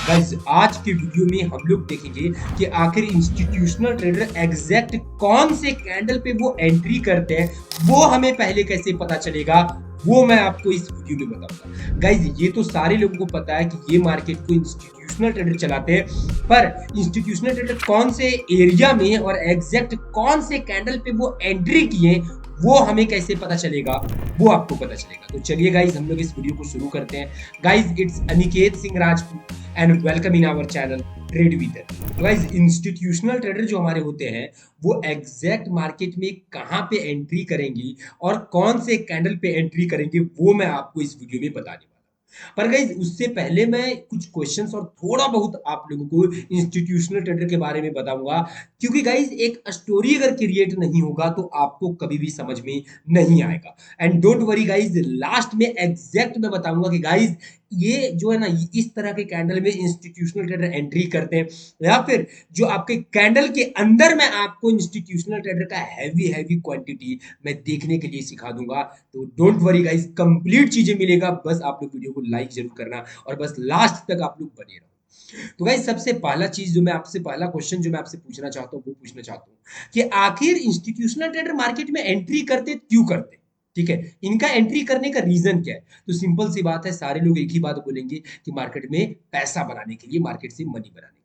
Guys आज के video में हम लोग देखेंगे कि आखिर इंस्टीट्यूशनल ट्रेडर एग्जैक्ट कौन से कैंडल पे वो एंट्री करते हैं, वो हमें पहले कैसे पता चलेगा, वो मैं आपको इस वीडियो में बताऊंगा। गाइस ये तो सारे लोगों को पता है कि ये मार्केट को इंस्टीट्यूशनल ट्रेडर चलाते हैं, पर इंस्टीट्यूशनल ट्रेडर कौन से एरिया में और एग्जैक्ट कौन से कैंडल पे वो एंट्री किए, वो हमें कैसे पता चलेगा, वो आपको पता चलेगा। तो चलिए गाइस हम लोग इस वीडियो को शुरू करते हैं। Guys it's Aniket Singh Rajput and welcome in our channel trade with. Guys institutional trader जो हमारे होते हैं वो एग्जैक्ट मार्केट में कहां पे एंट्री करेंगी और कौन से कैंडल पे एंट्री करेंगे, वो मैं आपको इस वीडियो में बताने वाला हूं। पर गाइज उससे पहले मैं कुछ क्वेश्चंस और थोड़ा बहुत आप लोगों को इंस्टीट्यूशनल ट्रेडर के बारे में बताऊंगा, क्योंकि गाइज एक स्टोरी अगर क्रिएट नहीं होगा तो आपको कभी भी समझ में नहीं आएगा। And don't worry guys, last में एग्जैक्ट मैं बताऊंगा कि गाइज ये जो है ना, इस तरह के कैंडल में इंस्टीट्यूशनल ट्रेडर एंट्री करते हैं, या फिर जो आपके कैंडल के अंदर मैं आपको इंस्टीट्यूशनल ट्रेडर का हैवी हैवी क्वांटिटी मैं देखने के लिए सिखा दूंगा। तो डोंट वरी गाइस, कंप्लीट चीजें मिलेगा, बस आप लोग वीडियो को लाइक जरूर करना और बस लास्ट तक आप लोग बने रहो। तो गाइस सबसे पहला चीज जो मैं आपसे, पहला क्वेश्चन जो मैं आपसे पूछना चाहता हूँ वो पूछना चाहता हूँ कि आखिर इंस्टीट्यूशनल ट्रेडर मार्केट में एंट्री करते क्यों करते, ठीक है, इनका एंट्री करने का रीजन क्या है। तो सिंपल सी बात है, सारे लोग एक ही बात बोलेंगे कि मार्केट में पैसा बनाने के लिए, मार्केट से मनी बनाने के लिए।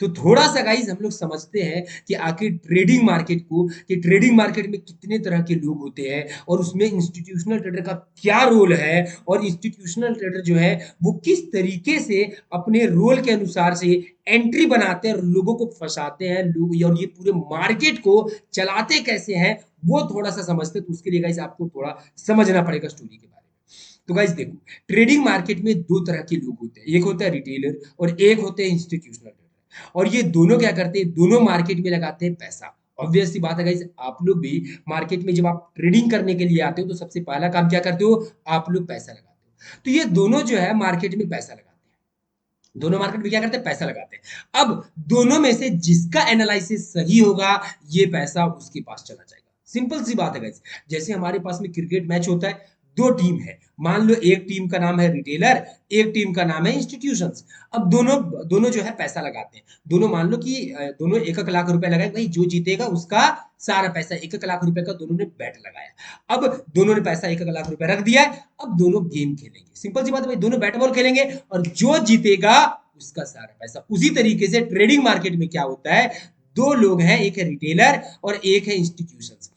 तो थोड़ा सा गाइज हम लोग समझते हैं कि आखिर ट्रेडिंग मार्केट को, कि ट्रेडिंग मार्केट में कितने तरह के लोग होते हैं और उसमें इंस्टीट्यूशनल ट्रेडर का क्या रोल है, और इंस्टीट्यूशनल ट्रेडर जो है वो किस तरीके से अपने रोल के अनुसार से एंट्री बनाते हैं और लोगों को फंसाते हैं लोग, और ये पूरे मार्केट को चलाते कैसे हैं, वो थोड़ा सा समझते हैं। तो उसके लिए गाइज आपको थोड़ा समझना पड़ेगा स्टोरी के बारे में। तो गाइज देखो, ट्रेडिंग मार्केट में दो तरह के लोग होते हैं, एक होता है रिटेलर और एक होते हैं इंस्टीट्यूशनल ट्रेडर। और ये दोनों क्या करते हैं, दोनों मार्केट में लगाते हैं पैसा। ऑब्वियस सी बात है गाइस, आप लोग भी मार्केट में जब आप ट्रेडिंग करने के लिए आते हो तो सबसे पहला काम क्या करते हो, आप लोग पैसा लगाते हो। तो ये दोनों जो है मार्केट में पैसा लगाते हैं, दोनों मार्केट में क्या करते हैं, पैसा लगाते हैं। अब दोनों में से जिसका एनालिसिस सही होगा, ये पैसा उसके पास चला जाएगा। सिंपल सी बात है गाइस, जैसे हमारे पास में क्रिकेट मैच होता है, दो टीम है, मान लो एक टीम का नाम है रिटेलर, एक टीम का नाम है इंस्टीट्यूशंस। अब दोनों दोनों जो है पैसा लगाते हैं, दोनों मान लो कि दोनों एक एक लाख रुपए लगाए, भाई जो जीतेगा उसका सारा पैसा, एक एक लाख रुपए का दोनों ने बैट लगाया। अब दोनों ने पैसा एक एक लाख रुपए रख दिया है, अब दोनों गेम खेलेंगे। सिंपल सी बात है भाई, दोनों बैट बॉल खेलेंगे और जो जीतेगा उसका सारा पैसा। उसी तरीके से ट्रेडिंग मार्केट में क्या होता है, दो लोग हैं, एक है रिटेलर और एक है इंस्टीट्यूशंस।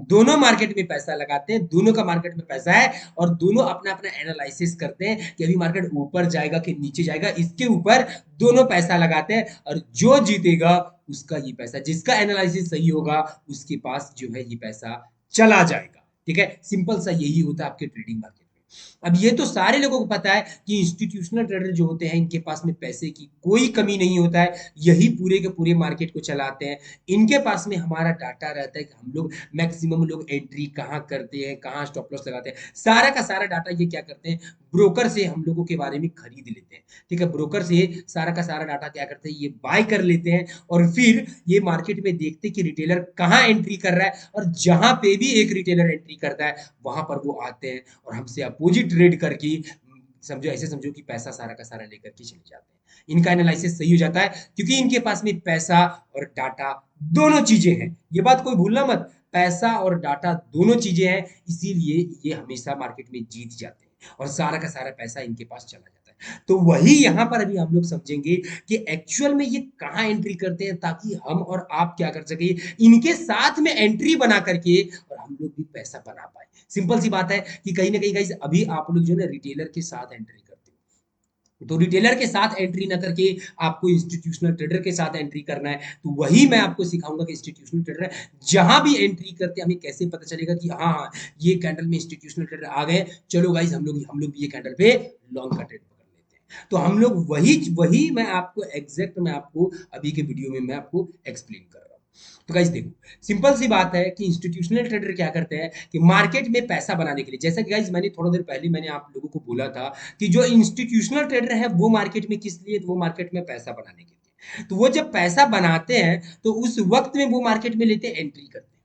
दोनों मार्केट में पैसा लगाते हैं, दोनों का मार्केट में पैसा है, और दोनों अपना अपना एनालिसिस करते हैं कि अभी मार्केट ऊपर जाएगा कि नीचे जाएगा, इसके ऊपर दोनों पैसा लगाते हैं। और जो जीतेगा उसका ये पैसा, जिसका एनालिसिस सही होगा उसके पास जो है ये पैसा चला जाएगा। ठीक है, सिंपल सा यही होता है आपके ट्रेडिंग मार्केट में। अब ये तो सारे लोगों को पता है कि इंस्टीट्यूशनल ट्रेडर जो होते हैं इनके पास में पैसे की कोई कमी नहीं होता है, यही पूरे के पूरे मार्केट को चलाते हैं। इनके पास में हमारा डाटा रहता है कि हम लोग मैक्सिमम लोग एंट्री कहाँ करते हैं, कहाँ स्टॉप लॉस लगाते हैं, सारा का सारा डाटा ये क्या करते हैं, ब्रोकर से हम लोगों के बारे में खरीद लेते हैं। ठीक है, ब्रोकर से सारा का सारा डाटा क्या करते हैं, ये बाय कर लेते हैं, और फिर ये मार्केट में देखते हैं कि रिटेलर कहाँ एंट्री कर रहा है, और जहां पे भी एक रिटेलर एंट्री करता है वहां पर वो आते हैं और हमसे अपोजिट ट्रेड करके, समझो ऐसे समझो कि पैसा सारा का सारा लेकर के चले जाते हैं। इनका एनालिसिस सही हो जाता है क्योंकि इनके पास में पैसा और डाटा दोनों चीजें हैं, ये बात कोई भूलना मत, पैसा और डाटा दोनों चीजें हैं, इसीलिए ये हमेशा मार्केट में जीत जाते हैं और सारा का सारा पैसा इनके पास चला जाता है। तो वही यहाँ पर अभी हम लोग समझेंगे कि एक्चुअल में ये कहाँ एंट्री करते हैं, ताकि हम और आप क्या कर सके, इनके साथ में एंट्री बना करके और हम लोग भी पैसा बना पाए। सिंपल सी बात है कि कहीं ना कहीं गाइस अभी आप लोग जो है ना रिटेलर के साथ एंट्री करते हो, तो रिटेलर के साथ एंट्री ना करके आपको इंस्टीट्यूशनल ट्रेडर के साथ एंट्री करना है। तो वही मैं आपको सिखाऊंगा कि इंस्टीट्यूशनल ट्रेडर जहां भी एंट्री करते हैं हमें कैसे पता चलेगा कि हाँ हाँ ये कैंडल में इंस्टीट्यूशनल ट्रेडर आ गए, चलो गाइस हम लोग भी ये कैंडल पे लॉन्ग का ट्रेड पकड़ लेते हैं। तो हम लोग वही वही मैं आपको एग्जैक्ट, मैं आपको अभी के वीडियो में मैं आपको एक्सप्लेन कर रहा हूँ। तो गाइस देखो, सिंपल सी बात है कि इंस्टीट्यूशनल ट्रेडर क्या करते हैं कि मार्केट में पैसा बनाने के लिए, जैसा कि गाइस मैंने थोड़ा देर पहले मैंने आप लोगों को बोला था कि जो इंस्टीट्यूशनल ट्रेडर है वो मार्केट में किस लिए, तो वो मार्केट में पैसा बनाने के लिए। तो वो जब पैसा बनाते हैं तो उस वक्त में वो मार्केट में लेते हैं, एंट्री करते हैं।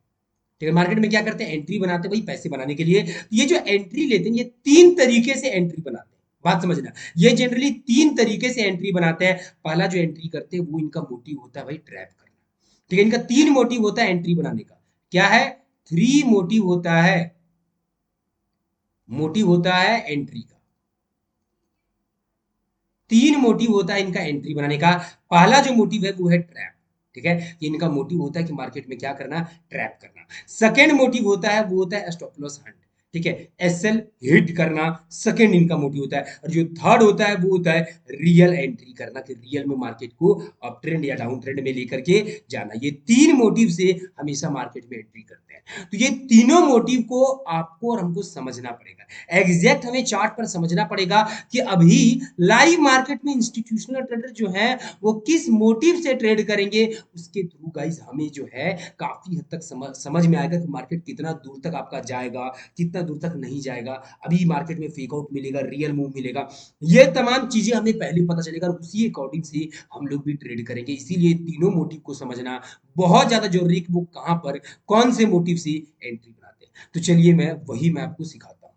ठीक है, मार्केट में क्या करते हैं, एंट्री बनाते हैं, भाई पैसे बनाने के लिए। तो ये जो एंट्री लेते हैं, ये तीन तरीके से एंट्री बनाते हैं। बात समझना, ये जनरली तीन तरीके से एंट्री बनाते हैं। पहला जो एंट्री करते हैं वो इनका मोटिव होता है भाई ट्रैप करना। ठीक है, इनका तीन मोटिव होता है एंट्री बनाने का। क्या है? थ्री मोटिव होता है, मोटिव होता है एंट्री का। तीन मोटिव होता है इनका एंट्री बनाने का। पहला जो मोटिव है वो है ट्रैप। ठीक है, ये इनका मोटिव होता है कि मार्केट में क्या करना, ट्रैप करना। सेकेंड मोटिव होता है वो होता है स्टॉप लॉस हंट। ठीक है, एसएल हिट करना, सेकेंड इनका मोटिव होता है। और जो थर्ड होता है वो होता है रियल एंट्री करना, कि रियल में मार्केट को अप ट्रेंड या डाउन ट्रेंड में लेकर के जाना। ये तीन मोटिव से हमेशा मार्केट में एंट्री करते हैं। तो ये तीनों मोटिव को आपको और हमको समझना पड़ेगा, एग्जैक्ट हमें चार्ट पर समझना पड़ेगा कि अभी लाइव मार्केट में इंस्टीट्यूशनल ट्रेडर जो है वो किस मोटिव से ट्रेड करेंगे। उसके थ्रू गाइस हमें जो है काफी हद तक समझ में आएगा कि मार्केट कितना दूर तक आपका जाएगा, कितना दूर तक नहीं जाएगा, अभी मार्केट में फेक आउट मिलेगा, रियल मूव मिलेगा। ये तमाम चीजें हमें पहले पता चलेगा और उसी अकॉर्डिंग से हम लोग भी ट्रेड करेंगे। इसीलिए तीनों मोटिव को समझना बहुत ज्यादा जरूरी है कि वो कहां पर कौन से मोटिव से एंट्री बनाते हैं। तो चलिए मैं आपको सिखाता हूं।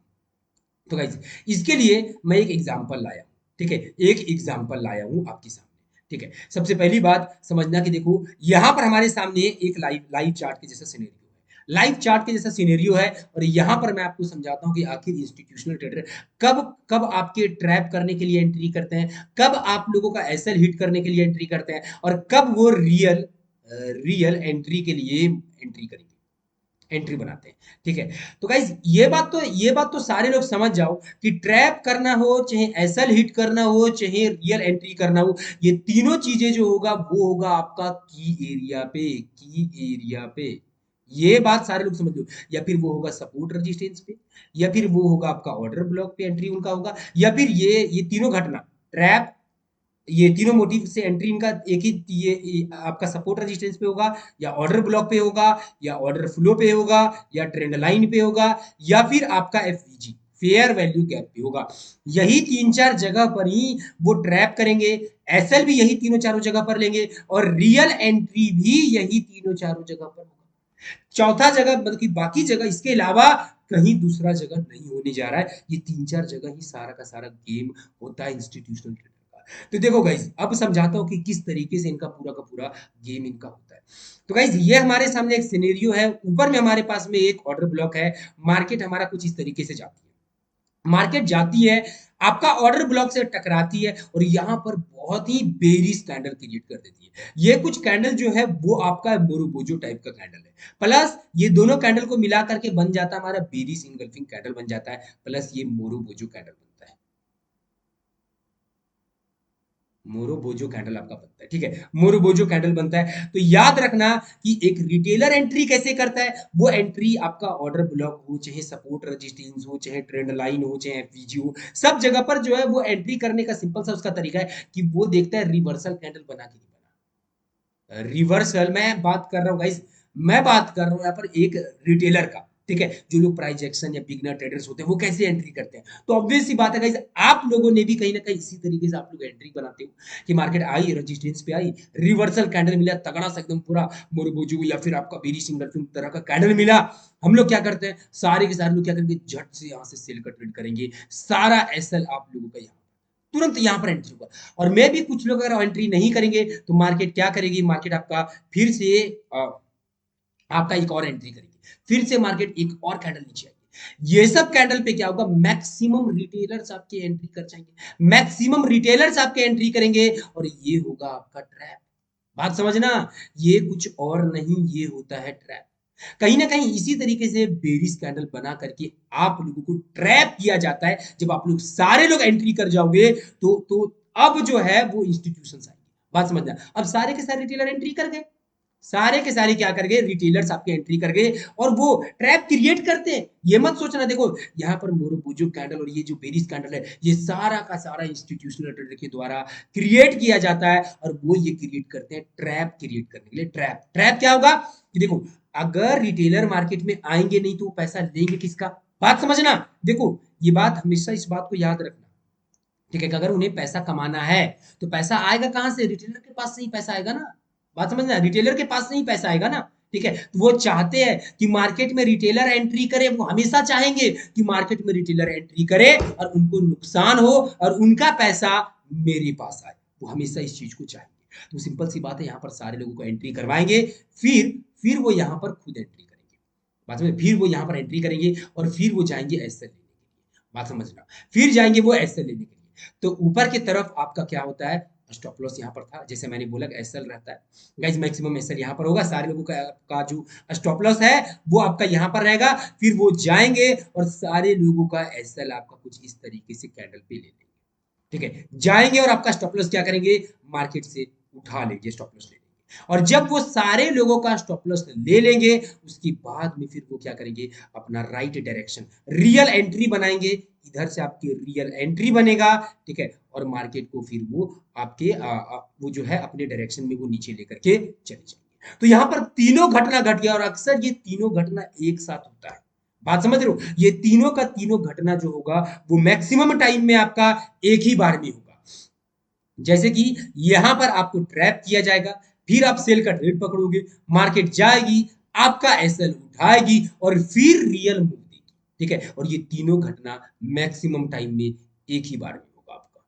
तो गाइस इसके लिए मैं एक एग्जांपल लाया हूं। ठीक है, एक एग्जांपल लाया हूं आपके सामने। ठीक है, सबसे पहली बात समझना कि देखो यहां पर हमारे सामने एक लाइव लाइव चार्ट के जैसा सिनेरियो है, लाइव चार्ट के जैसा सिनेरियो है। और यहां पर मैं आपको समझाता हूं कि आखिर इंस्टीट्यूशनल ट्रेडर कब कब आपके ट्रैप करने के लिए एंट्री करते हैं, कब आप लोगों का एसएल हिट करने के लिए एंट्री करते हैं, और कब वो रियल एंट्री के लिए एंट्री करेंगे, एंट्री बनाते हैं। ठीक है, तो गाइज ये बात तो सारे लोग समझ जाओ कि ट्रैप करना हो, चाहे एसएल हिट करना हो, चाहे रियल एंट्री करना हो, ये तीनों चीजें जो होगा वो होगा आपका की एरिया पे। ये बात सारे लोग समझ लो। या फिर वो होगा सपोर्ट रेजिस्टेंस पे, या फिर वो होगा आपका ऑर्डर ब्लॉक पे एंट्री उनका होगा, या फिर ये तीनों घटना, ट्रैप, ये तीनों मोटिव से एंट्री इनका एक ही, ये आपका सपोर्ट रेजिस्टेंस पे होगा, या ऑर्डर ब्लॉक पे होगा, या ऑर्डर फ्लो पे होगा, या ट्रेंड लाइन पे होगा, या फिर आपका एफवीजी फेयर वैल्यू गैप पे होगा। यही तीन चार जगह पर ही वो ट्रैप करेंगे, एसएल भी यही तीनों चारों जगह पर लेंगे, और रियल एंट्री भी यही तीनों चारों जगह पर होगा। चौथा जगह मतलब कि बाकी जगह इसके अलावा कहीं दूसरा जगह नहीं होने जा रहा है। ये तीन चार जगह ही सारा का सारा गेम होता है इंस्टीट्यूशनल ट्रेडर का। तो देखो गाइज अब समझाता हूँ कि किस तरीके से इनका पूरा का पूरा गेम इनका होता है। तो गाइज ये हमारे सामने एक सिनेरियो है, ऊपर में हमारे पास में एक ऑर्डर ब्लॉक है, मार्केट हमारा कुछ इस तरीके से जाती है, मार्केट जाती है, आपका ऑर्डर ब्लॉक से टकराती है, और यहां पर बहुत ही बेरिश कैंडल क्रिएट कर देती है। ये कुछ कैंडल जो है वो आपका मोरोबोजो टाइप का कैंडल है, प्लस ये दोनों कैंडल को मिला करके बन जाता है हमारा बेरिश इनगल्फिंग कैंडल बन जाता है, प्लस ये मोरोबोजो कैंडल बनता है, मोरोबोजो कैंडल आपका बनता है। ठीक है, मोरोबोजो कैंडल बनता है। तो याद रखना कि एक रिटेलर एंट्री कैसे करता है, वो एंट्री आपका ऑर्डर ब्लॉक हो, चाहे सपोर्ट रेजिस्टेंस हो, चाहे ट्रेंड लाइन हो, चाहे एफवीजी हो, सब जगह पर जो है वो एंट्री करने का सिंपल सा उसका तरीका है कि वो देखता है रिवर्सल कैंडल बना के नहीं बना। रिवर्सल मैं बात कर रहा हूँ गाइस, मैं बात कर रहा हूँ यहाँ पर एक रिटेलर का। ठीक है, जो लोग प्राइस एक्शन या बिगनर ट्रेडर्स होते हैं वो कैसे एंट्री करते हैं। तो ऑब्वियस सी बात है गाइस, आप लोगों ने भी कहीं ना कहीं इसी तरीके से आप लोग एंट्री बनाते हो कि मार्केट आई, रेजिस्टेंस पे आई, रिवर्सल कैंडल मिला तगड़ा सा एकदम पूरा मोरबोजू, या फिर आपका बेरी सिंगल तरह का कैंडल मिला, हम लोग क्या करते हैं, सारे के सारे लोग क्या करेंगे, झट से यहाँ से सेल का ट्रेड करेंगे, सारा एसएल आप लोगों का यहाँ तुरंत यहाँ पर एंट्री होगा। और मैं भी कुछ लोग अगर एंट्री नहीं करेंगे तो मार्केट क्या करेगी, मार्केट आपका फिर से आपका एक और एंट्री करेगी, फिर से मार्केट एक और कैंडल नीचे आएगी। ये सब कैंडल पे क्या होगा, मैक्सिमम रिटेलर्स आपके एंट्री कर जाएंगे, मैक्सिमम रिटेलर्स आपके एंट्री करेंगे, और ये होगा आपका ट्रैप। बात समझना, ये कुछ और नहीं, ये होता है ट्रैप। कहीं ना कहीं इसी तरीके से बेरिश कैंडल बना करके आप लोगों को ट्रैप किया जाता है। जब आप लोग सारे लोग एंट्री कर जाओगे तो अब जो है वो इंस्टीट्यूशन आएंगे। बात समझना, अब सारे के सारे रिटेलर एंट्री कर गए, सारे के सारे क्या कर गए, रिटेलर्स आपके एंट्री कर गए, और वो ट्रैप क्रिएट करते हैं। ये मत सोचना, देखो यहाँ पर मोरोबुजो कैंडल और ये जो बेरिस कैंडल है, ये सारा का सारा इंस्टीट्यूशनल ट्रेडर के द्वारा क्रिएट किया जाता है, और वो ये क्रिएट करते हैं ट्रैप क्रिएट करने के लिए। ट्रैप ट्रैप क्या होगा कि देखो, अगर रिटेलर मार्केट में आएंगे नहीं तो वो पैसा लेंगे किसका। बात समझना, देखो ये बात हमेशा इस बात को याद रखना। ठीक है, कि अगर उन्हें पैसा कमाना है तो पैसा आएगा कहां से, रिटेलर के पास से ही पैसा आएगा ना। बात समझना, रिटेलर के पास से ही पैसा आएगा ना। ठीक है, तो वो चाहते हैं कि मार्केट में रिटेलर एंट्री करे, वो हमेशा चाहेंगे कि मार्केट में रिटेलर एंट्री करे और उनको नुकसान हो और उनका पैसा मेरे पास आए, वो हमेशा इस चीज को चाहेंगे। तो सिंपल सी बात है, यहाँ पर सारे लोगों को एंट्री करवाएंगे, फिर वो यहाँ पर खुद एंट्री करेंगे, बात समझ, फिर वो यहाँ पर एंट्री करेंगे और फिर वो जाएंगे एसएल लेने के लिए, बात समझना, फिर जाएंगे वो एसएल लेने के लिए। तो ऊपर की तरफ आपका क्या होता है, स्टॉप लॉस यहाँ पर था, जैसे मैंने बोला एसएल रहता है गाइस, मैक्सिमम एसएल यहाँ पर होगा, सारे लोगों का जो स्टॉप लॉस है वो आपका यहाँ पर रहेगा, फिर वो जाएंगे और सारे लोगों का एसएल आपका कुछ इस तरीके से कैंडल पे ले लेंगे, ठीक है, जाएंगे और आपका स्टॉप लॉस क्या करेंगे, मार्केट से उठा लेंगे, स्टॉप लॉस ले लेंगे। और जब वो सारे लोगों का स्टॉप लॉस ले लेंगे, उसके बाद में फिर वो क्या करेंगे, अपना राइट डायरेक्शन रियल एंट्री बनाएंगे, इधर से आपकी रियल एंट्री बनेगा, ठीक है, और मार्केट को फिर वो आपके वो जो है अपने डायरेक्शन में वो नीचे लेकर के चले जाएंगे। तो यहाँ पर तीनों घटना घट गया और अक्सर ये तीनों घटना एक साथ होता है, बात समझ रहे हो, ये तीनों का तीनों घटना जो होगा वो मैक्सिमम टाइम में आपका एक ही बार में होगा। जैसे कि यहां पर आपको ट्रैप किया जाएगा, फिर आप सेल का ट्रेड पकड़ोगे, मार्केट जाएगी, आपका एसएल उठाएगी और फिर रियल मूव देगी, ठीक है, और ये तीनों घटना मैक्सिमम टाइम में एक ही बार में होगा आपका,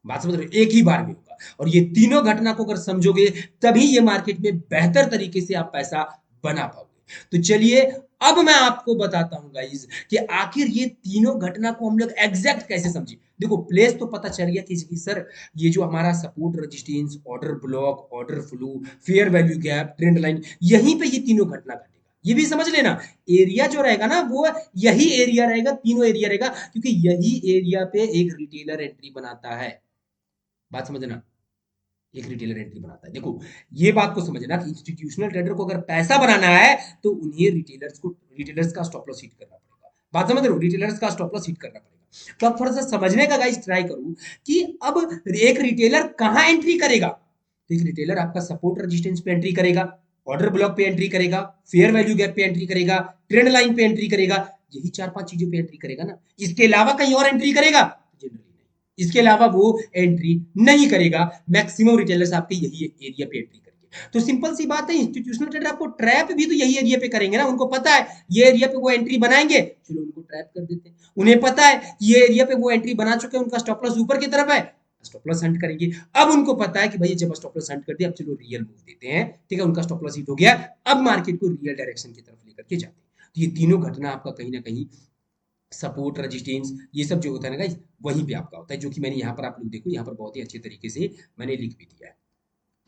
बात समझ रहे हो, एक ही बार में होगा। और ये तीनों घटना को अगर समझोगे तभी ये मार्केट में बेहतर तरीके से आप पैसा बना पाओगे। तो चलिए अब मैं आपको बताता हूं गाइस कि आखिर ये तीनों घटना को हम लोग एग्जैक्ट कैसे समझे। देखो प्लेस तो पता चल गया कि सर ये जो हमारा support resistance, order block, order flow, fair value gap, trend line, यहीं पे ये तीनों घटना घटेगा, ये भी समझ लेना। एरिया जो रहेगा ना वो यही एरिया रहेगा, तीनों एरिया रहेगा, क्योंकि यही एरिया पे एक रिटेलर एंट्री बनाता है, बात समझना, एक रिटेलर एंट्री बनाता है। देखो ये बात को समझना कि इंस्टीट्यूशनल ट्रेडर को अगर पैसा बनाना है तो उन्हें रिटेलर्स का स्टॉप लॉस हिट करना पड़ेगा, बात समझ रहे हो, रिटेलर्स का स्टॉप लॉस हिट करना पड़ेगा। तो आप थोड़ा सा समझने का गाइस ट्राई करो कि अब एक रिटेलर कहां एंट्री करेगा। तो एक रिटेलर आपका सपोर्ट रेजिस्टेंस पे एंट्री करेगा, ऑर्डर ब्लॉक पे एंट्री करेगा, फेयर वैल्यू गैप पे एंट्री करेगा, ट्रेंड लाइन पे एंट्री करेगा, यही 4-5 चीजों पे एंट्री करेगा ना, इसके अलावा कहीं और एंट्री करेगा जनरली, इसके अलावा वो एंट्री नहीं करेगा। मैक्सिमम रिटेलर्स आपके यही एरिया पे एंट्री करेंगे। तो सिंपल सी बात है, इंस्टीट्यूशनल ट्रेडर आपको ट्रैप भी तो यही एरिया पे करेंगे ना, उनको पता है ये एरिया पे वो एंट्री बनाएंगे, चलो उनको ट्रैप कर देते हैं। उन्हें पता है ये एरिया पे वो एंट्री बना चुके हैं, उनका स्टॉप लॉस ऊपर की तरफ है, स्टॉप लॉस हंट करेंगे। अब उनको पता है कि भाई जब स्टॉप लॉस हंट कर दिया, अब चलो रियल मूव देते हैं, ठीक है, उनका स्टॉप लॉस हिट हो गया, अब मार्केट को रियल डायरेक्शन की तरफ लेकर के जाते हैं। तो ये तीनों घटना आपका कहीं ना कहीं सपोर्ट रेजिस्टेंस ये सब जो होता है ना गाइस, वहीं पे आपका होता है, जो कि मैंने यहाँ पर आप लोग देखो यहाँ पर बहुत ही अच्छे तरीके से मैंने लिख भी दिया है,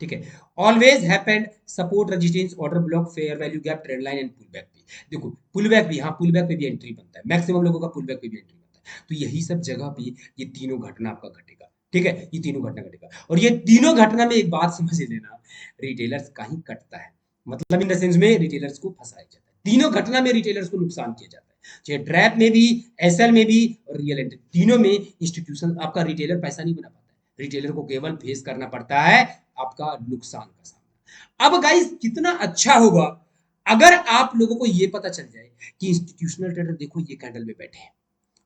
ठीक है। Always happened support resistance, order block, fair value gap, trend line and pull back भी। देखो पुल बैक भी, हाँ पुल बैक पे भी एंट्री बनता है, मैक्सिमम लोगों का पुल बैक पे भी एंट्री बनता है। तो यही सब जगह पे ये तीनों घटना आपका घटेगा, ठीक है, ये तीनों घटना घटेगा। और ये तीनों घटना में एक बात समझ लेना, रिटेलर्स का ही कटता है, मतलब इन द सेंस में रिटेलर्स को फंसाया जाता है, तीनों घटना में रिटेलर्स को नुकसान किया जाता है, चाहे ट्रैप में भी, एसएल में भी और रियल एंट्री, तीनों में इंस्टीट्यूशन आपका रिटेलर पैसा नहीं बना पाता है, रिटेलर को केवल फेस करना पड़ता है आपका नुकसान का सामना। अब गाइस कितना अच्छा होगा अगर आप लोगों को ये पता चल जाए कि इंस्टीट्यूशनल ट्रेडर देखो ये कैंडल में बैठे हैं,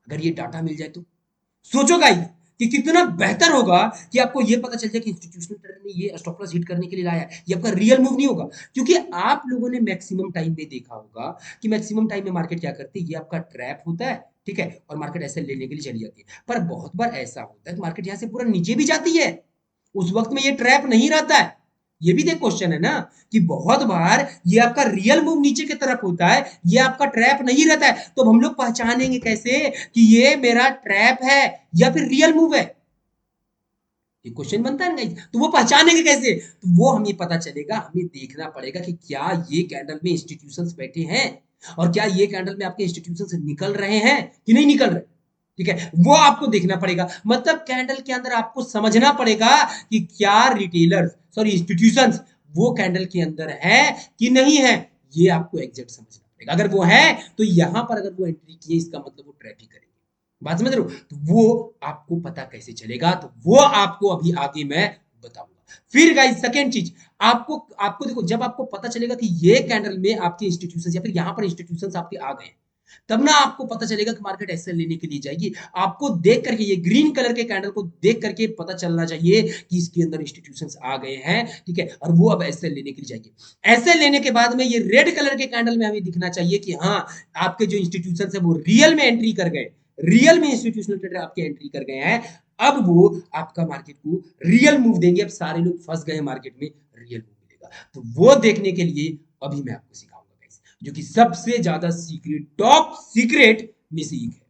अगर ये डाटा मिल जाए तो सोचो गाइस कि कितना बेहतर होगा कि आपको ये पता चल जाए कि इंस्टीट्यूशनल ट्रेडर ने ये स्टॉप लॉस हिट करने के लिए लाया है, ये आपका रियल मूव नहीं होगा। क्योंकि आप लोगों ने मैक्सिमम टाइम में देखा होगा कि मैक्सिमम टाइम में मार्केट क्या करती है, ये आपका ट्रैप होता है, ठीक है, और मार्केट ऐसे लेने के लिए चली जाती है। पर बहुत बार ऐसा होता है कि मार्केट यहाँ से पूरा नीचे भी जाती है, उस वक्त में ये ट्रैप नहीं रहता है। ये भी देख क्वेश्चन है ना कि बहुत बार ये आपका रियल मूव नीचे की तरफ होता है, ये आपका ट्रैप नहीं रहता है। तो हम लोग पहचानेंगे कैसे कि ये मेरा ट्रैप है या फिर रियल मूव है, ये क्वेश्चन बनता है ना। तो वो पहचानेंगे कैसे, तो वो हमें पता चलेगा, हमें देखना पड़ेगा कि क्या ये कैंडल में इंस्टीट्यूशंस बैठे हैं और क्या ये कैंडल में आपके इंस्टीट्यूशंस निकल रहे हैं कि नहीं निकल रहे, ठीक है, वो आपको देखना पड़ेगा। मतलब कैंडल के अंदर आपको समझना पड़ेगा कि क्या रिटेलर्स, सॉरी इंस्टीट्यूशंस वो कैंडल के अंदर है कि नहीं है, ये आपको एग्जैक्ट समझना पड़ेगा। अगर वो है तो यहां पर अगर वो एंट्री किए, इसका मतलब वो ट्रैप ही करेंगे, बात समझ रहे हो। तो वो आपको पता कैसे चलेगा, तो वो आपको अभी आगे मैं बताऊंगा। फिर गाइस सेकंड चीज, आपको आपको देखो जब आपको पता चलेगा कि ये कैंडल में आपके इंस्टीट्यूशंस या फिर यहां पर इंस्टीट्यूशंस आपके आ गए, तब ना आपको पता चलेगा कि मार्केट ऐसे लेने के लिए जाएगी। आपको देख करके ये ग्रीन कलर के कैंडल को देख करके पता चलना चाहिए कि इसके अंदर इंस्टीट्यूशंस आ गए हैं, ठीक है, और वो अब ऐसे लेने के लिए जाएंगे। ऐसे लेने के बाद में ये रेड कलर के कैंडल में हमें दिखना चाहिए कि हाँ, आपके जो इंस्टीट्यूशन है वो रियल में एंट्री कर गए, रियल में इंस्टीट्यूशनल ट्रेडर आपके एंट्री कर गए हैं। अब वो आपका मार्केट को रियल मूव देंगे। अब सारे लोग फंस गए मार्केट में, रियल मूव मिलेगा। तो वो देखने के लिए अभी मैं आपको सिखाऊंगा जो कि सबसे ज्यादा सीक्रेट, टॉप सीक्रेट में से एक है।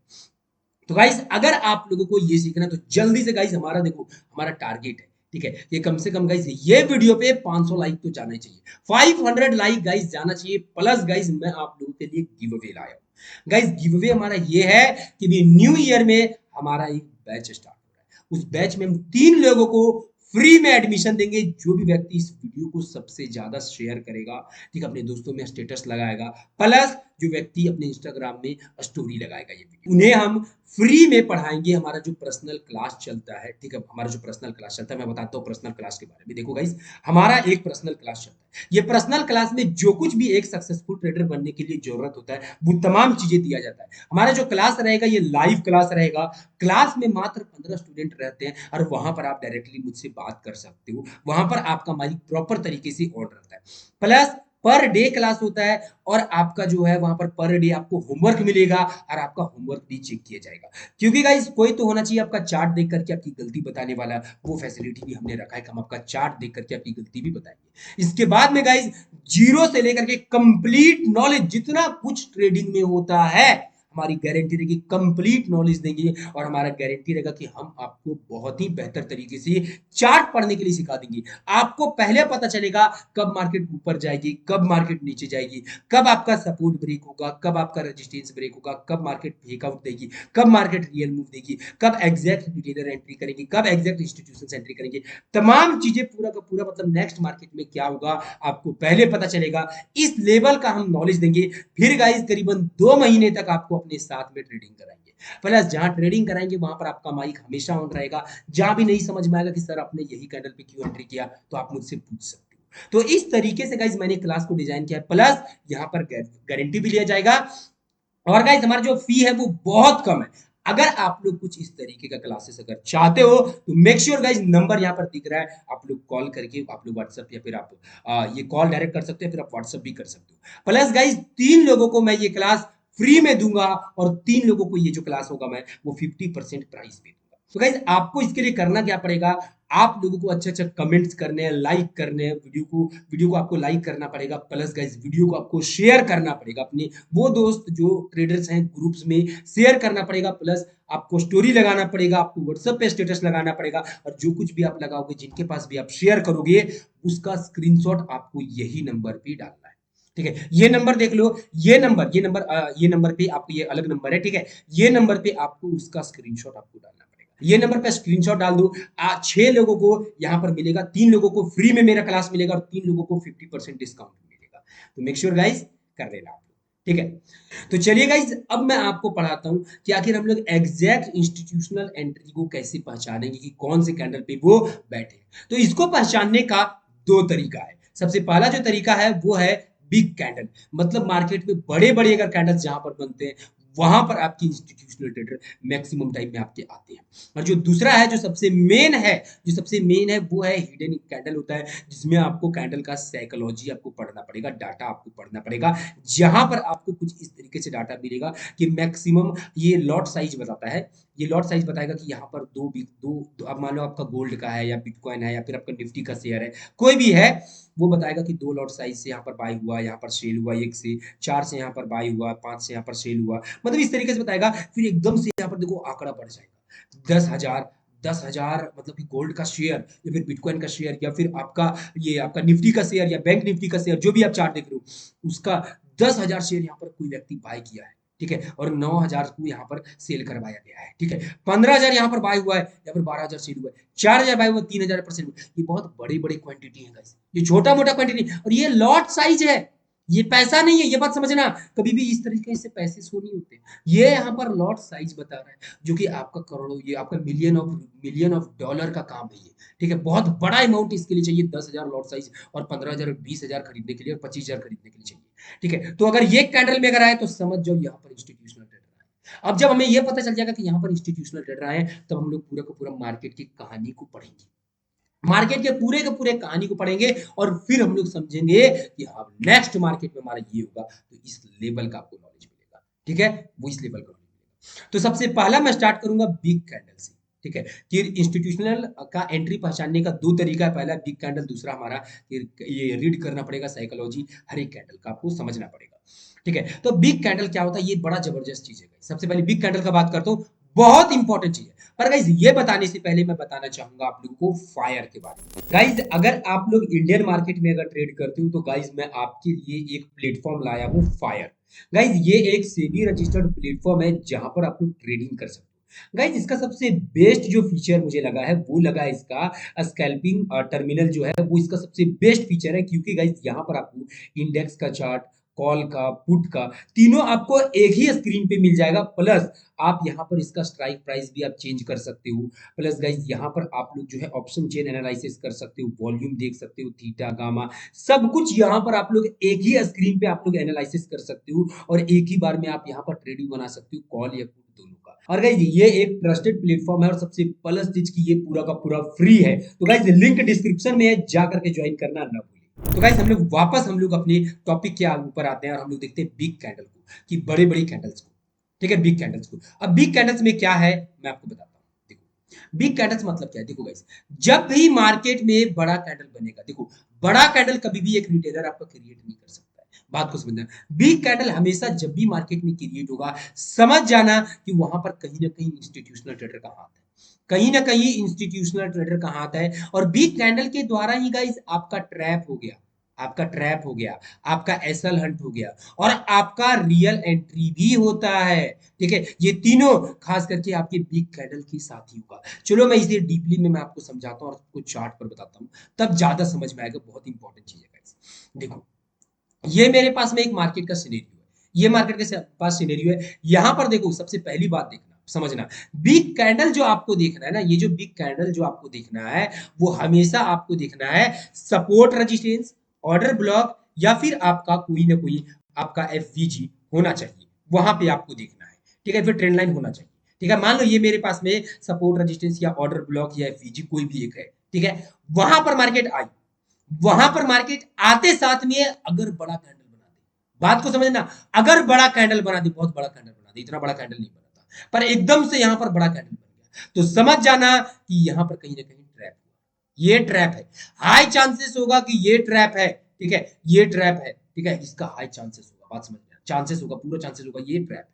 तो गाइस अगर आप लोगों को ये सीखना है तो जल्दी से गाइस, हमारा देखो हमारा टारगेट है, ठीक है, ये कम से कम गाइस ये वीडियो पे 500 लाइक तो जाना ही चाहिए, 500 लाइक गाइस जाना चाहिए। प्लस गाइस मैं आप लोगों के लिए गिव अवे लाया हूं। गाइस गिव अवे हमारा ये है कि भी न्यू ईयर में हमारा एक बैच स्टार्ट हो रहा है। उस बैच में हम 3 लोगों को फ्री में एडमिशन देंगे। जो भी व्यक्ति इस वीडियो को सबसे ज्यादा शेयर करेगा, ठीक है, अपने दोस्तों में स्टेटस लगाएगा, प्लस जो व्यक्ति अपने इंस्टाग्राम में स्टोरी लगाएगा ये वीडियो, उन्हें हम फ्री में पढ़ाएंगे। हमारा जो पर्सनल क्लास चलता है, ठीक है, हमारा जो पर्सनल क्लास चलता है, मैं बताता हूँ पर्सनल क्लास के बारे में। देखो गाइस, हमारा एक पर्सनल क्लास चलता है। ये पर्सनल क्लास में जो कुछ भी एक सक्सेसफुल ट्रेडर बनने के लिए जरूरत होता है वो तमाम चीजें दिया जाता है। हमारा जो क्लास रहेगा ये लाइव क्लास रहेगा। क्लास में मात्र 15 स्टूडेंट रहते हैं और वहां पर आप डायरेक्टली मुझसे बात कर सकते हो। वहां पर आपका माइक प्रॉपर तरीके से ऑन रहता है। प्लस पर डे क्लास होता है और आपका जो है वहां पर पर डे आपको होमवर्क मिलेगा और आपका होमवर्क भी चेक किया जाएगा। क्योंकि गाइस कोई तो होना चाहिए आपका चार्ट देख करके आपकी गलती बताने वाला। वो फैसिलिटी भी हमने रखा है कि हम आपका चार्ट देख करके आपकी गलती भी बताएंगे। इसके बाद में गाइस जीरो से लेकर के कंप्लीट नॉलेज जितना कुछ ट्रेडिंग में होता है, हमारी गारंटी रहेगी कंप्लीट नॉलेज देंगे। और हमारा गारंटी रहेगा कि हम आपको बहुत ही बेहतर तरीके से चार्ट पढ़ने के लिए सिखा देंगे। आपको पहले पता चलेगा कब मार्केट ऊपर जाएगी, कब मार्केट नीचे जाएगी, कब आपका सपोर्ट ब्रेक होगा, कब आपका रेजिस्टेंस ब्रेक होगा, कब मार्केट ब्रेकआउट देगी, कब मार्केट रियल मूव देगी, कब एग्जैक्ट रिटेलर एंट्री करेंगे, कब एग्जैक्ट इंस्टीट्यूशन एंट्री करेंगे। तमाम चीजें पूरा का पूरा मतलब नेक्स्ट मार्केट में क्या होगा आपको पहले पता चलेगा। इस लेवल का हम नॉलेज देंगे। फिर गाइस करीबन 2 महीने तक आपको अपने साथ में ट्रेडिंग कराएंगे। प्लस जहां ट्रेडिंग कराएंगे वहां पर आपका माइक हमेशा ऑन रहेगा। जहां भी नहीं समझ में आएगा कि सर आपने यही कैंडल पे क्यों एंट्री किया, तो आप मुझसे पूछ सकते हो। तो इस तरीके से गाइस मैंने क्लास को डिजाइन किया है। प्लस यहाँ पर गारंटी भी लिया जाएगा। और गाइस हमारा जो फी है वो बहुत कम है। अगर आप लोग कुछ इस तरीके का क्लासेस अगर चाहते हो तो मेक श्योर गाइस, नंबर यहाँ पर दिख रहा है, आप लोग कॉल करके आप लोग व्हाट्सएप या फिर आप ये कॉल डायरेक्ट कर सकते हो, फिर आप व्हाट्सएप भी कर सकते हो। प्लस गाइस 3 लोगों को मैं ये क्लास फ्री में दूंगा और 3 लोगों को ये जो क्लास होगा मैं वो 50% प्राइस पे दूंगा। तो गाइस आपको इसके लिए करना क्या पड़ेगा, आप लोगों को अच्छे अच्छे कमेंट्स करने हैं, लाइक करने हैं, वीडियो को आपको लाइक करना पड़ेगा। प्लस गाइस वीडियो को आपको शेयर करना पड़ेगा अपने वो दोस्त जो ट्रेडर्स हैं ग्रुप्स में, शेयर करना पड़ेगा। प्लस आपको स्टोरी लगाना पड़ेगा, आपको व्हाट्सएप पे स्टेटस लगाना पड़ेगा। और जो कुछ भी आप लगाओगे, जिनके पास भी आप शेयर करोगे, उसका स्क्रीनशॉट आपको यही नंबर पे डालना है, ठीक है। ये नंबर देख लो, ये नंबर पे आपको, ये अलग नंबर है, ठीक है, ये नंबर पे आपको उसका स्क्रीनशॉट आपको डालना पड़ेगा। ये नंबर पे स्क्रीनशॉट डाल दो। 6 लोगों को यहाँ पर मिलेगा, 3 लोगों को फ्री में मेरा क्लास मिलेगा और 3 लोगों को 50% डिस्काउंट मिलेगा। तो मेक श्योर गाइस कर लेना आप लोग, ठीक है। तो चलिए गाइस अब मैं आपको पढ़ाता हूँ कि आखिर हम लोग एग्जैक्ट इंस्टीट्यूशनल एंट्री को कैसे पहचानेंगे कि कौन से कैंडल पे वो बैठे। तो इसको पहचानने का 2 तरीका है। सबसे पहला जो तरीका है वो है बिग कैंडल। मतलब मार्केट में बड़े बड़े अगर कैंडल्स जहां पर बनते हैं वहां पर आपकी इंस्टीट्यूशनल ट्रेडर मैक्सिमम टाइम में आपके आते हैं। और जो दूसरा है, जो सबसे मेन है, वो है हिडन कैंडल होता है, जिसमें आपको कैंडल का साइकोलॉजी आपको पढ़ना पड़ेगा, डाटा आपको पढ़ना पड़ेगा। जहां पर आपको कुछ इस तरीके से डाटा मिलेगा कि मैक्सिमम ये लॉट साइज बताता है। ये लॉट साइज बताएगा कि यहाँ पर अब मान लो आपका गोल्ड का है या बिटकॉइन है या फिर आपका निफ्टी का शेयर है, कोई भी है, वो बताएगा कि 2 लॉट साइज से यहाँ पर बाई हुआ, यहाँ पर सेल हुआ, 1 से 4 से यहाँ पर बाई हुआ, 5 से यहाँ पर सेल हुआ, मतलब इस तरीके से बताएगा। फिर एकदम से यहाँ पर देखो आंकड़ा बढ़ जाएगा, 10,000, 10,000 मतलब कि गोल्ड का शेयर या फिर बिटकॉइन का शेयर या फिर आपका निफ्टी का शेयर या बैंक निफ्टी का शेयर, जो भी आप चार्ट देख रहे हो, उसका 10,000 शेयर यहाँ पर कोई व्यक्ति बाय किया है, ठीक है, और 9,000 को यहाँ पर सेल करवाया गया है, ठीक है। 15,000 यहाँ पर बाय हुआ है या फिर 12,000 सेल हुआ है, 4,000 बाय हुआ, 3,000% हुआ। ये बहुत बड़ी बड़ी क्वांटिटी है गाइस, ये छोटा मोटा क्वांटिटी और ये लॉट साइज है, ये पैसा नहीं है, ये बात समझना। कभी भी इस तरीके से पैसे शो नहीं होते। ये यहाँ पर लॉट साइज बता रहा है, जो कि आपका करोड़ों, ये आपका मिलियन ऑफ डॉलर का काम है ये, ठीक है। बहुत बड़ा अमाउंट इसके लिए चाहिए, 10,000 लॉट साइज और 15,000 20,000 खरीदने के लिए और 25,000 खरीदने के लिए चाहिए। ठीक है, तो अगर ये कैंडल में अगर आए तो समझ जाओ यहाँ पर इंस्टीट्यूशनल ट्रेडर आए। अब जब हमें ये पता चल जाएगा कि यहाँ पर इंस्टीट्यूशनल ट्रेडर आए, तब हम लोग पूरा का पूरा मार्केट की कहानी को पढ़ेंगे, मार्केट के पूरे कहानी को पढ़ेंगे, और फिर हम लोग समझेंगे कि हाँ नेक्स्ट मार्केट में हमारा ये होगा, तो इस लेवल का आपको नॉलेज मिलेगा। ठीक है, वो इस लेवल का नॉलेज मिलेगा। तो सबसे पहला मैं स्टार्ट करूंगा बिग कैंडल से। ठीक है, कि इंस्टीट्यूशनल का एंट्री पहचानने का दो तरीका है, पहला बिग कैंडल, दूसरा हमारा ये रीड करना पड़ेगा साइकोलॉजी, हर एक कैंडल का आपको समझना पड़ेगा। ठीक है, तो बिग कैंडल क्या होता है, ये बड़ा जबरदस्त चीज है। सबसे पहले बिग कैंडल का बात करता हूँ, बहुत इंपॉर्टेंट चीज है। पर गाइज ये बताने से पहले मैं बताना चाहूंगा आप लोगों को फायर के बारे में। गाइज अगर आप लोग इंडियन मार्केट में अगर ट्रेड करते हो, तो गाइज मैं आपके लिए एक प्लेटफॉर्म लाया हूँ, फायर। गाइज ये एक सेबी रजिस्टर्ड प्लेटफॉर्म है, जहां पर आप लोग ट्रेडिंग कर सकते हो। गाइज इसका सबसे बेस्ट जो फीचर मुझे लगा है, वो लगा है इसका स्कैल्पिंग टर्मिनल जो है, वो इसका सबसे बेस्ट फीचर है। क्योंकि गाइज यहाँ पर आपको इंडेक्स का चार्ट, कॉल का, पुट का, तीनों आपको एक ही स्क्रीन पे मिल जाएगा। प्लस आप यहाँ पर इसका स्ट्राइक प्राइस भी आप चेंज कर सकते हो। प्लस गाइज यहाँ पर आप लोग जो है ऑप्शन चेन एनालिसिस कर सकते हो, वॉल्यूम देख सकते हो, थीटा, गामा, सब कुछ यहाँ पर आप लोग एक ही स्क्रीन पे आप लोग एनालिसिस कर सकते हो, और एक ही बार में आप यहाँ पर ट्रेडिंग बना सकते हो, कॉल या पुट दोनों का। और गाइज ये एक ट्रस्टेड प्लेटफॉर्म है, और सबसे प्लस चीज की ये पूरा का पूरा फ्री है। तो गाइज लिंक डिस्क्रिप्शन में है, जा करके ज्वाइन करना ना भूलें। तो गाइस हम लोग अपने टॉपिक के ऊपर आते हैं, और हम लोग देखते हैं बिग कैंडल को, कि बड़े बड़ी कैंडल्स को। ठीक है, बिग कैंडल्स को। अब बिग कैंडल्स में क्या है, मैं आपको बताता हूँ। देखो बिग कैंडल्स मतलब क्या है, देखो गाइस, जब भी मार्केट में बड़ा कैंडल बनेगा, देखो बड़ा कैंडल कभी भी एक रिटेलर आपका क्रिएट नहीं कर सकता है, बात को समझना। बिग कैंडल हमेशा जब भी मार्केट में क्रिएट होगा, समझ जाना कि वहां पर कहीं ना कहीं इंस्टीट्यूशनल ट्रेडर का हाथ है, कहीं ना कहीं इंस्टीट्यूशनल ट्रेडर का हाथ है। और बिग कैंडल के द्वारा ही गाइस आपका ट्रैप हो गया, आपका ट्रैप हो गया, आपका एसएल हंट हो गया, और आपका रियल एंट्री भी होता है। ठीक है, ये तीनों खास करके आपके बिग कैंडल के साथ ही होगा। चलो मैं इसे डीपली में मैं आपको समझाता हूँ और आपको चार्ट पर बताता हूँ, तब ज्यादा समझ में आएगा। बहुत इंपॉर्टेंट चीज है गाइस। देखो ये मेरे पास में एक मार्केट का सिनेरियो है, ये मार्केट के पास सिनेरियो है। यहां पर देखो, सबसे पहली बात देखना, समझना, बिग कैंडल जो आपको देखना है ना, ये जो बिग कैंडल जो आपको देखना है, वो हमेशा आपको देखना है सपोर्ट रेजिस्टेंस, ऑर्डर ब्लॉक, या फिर आपका कोई ना कोई आपका एफवीजी होना चाहिए, वहां पे आपको देखना है। ठीक है, फिर ट्रेंड लाइन होना चाहिए। ठीक है, मान लो ये मेरे पास में सपोर्ट रेजिस्टेंस या ऑर्डर ब्लॉक या एफवीजी कोई भी एक है। ठीक है, वहां पर मार्केट आई, वहां पर मार्केट आते साथ में अगर बड़ा कैंडल बना दे, बात को समझना, अगर बड़ा कैंडल बना दे, बहुत बड़ा कैंडल बना दे, इतना बड़ा कैंडल नहीं बना था, पर एकदम से यहां पर बड़ा कैंडल बन गया, तो समझ जाना कि यहां पर कहीं ना कहीं ट्रैप हुआ, ये ट्रैप है। हाई चांसेस होगा कि ये ट्रैप है। ठीक है, ये ट्रैप है। ठीक है, इसका हाई चांसेस होगा, बात समझ में, चांसेस होगा, पूरा चांसेस होगा, ये ट्रैप है।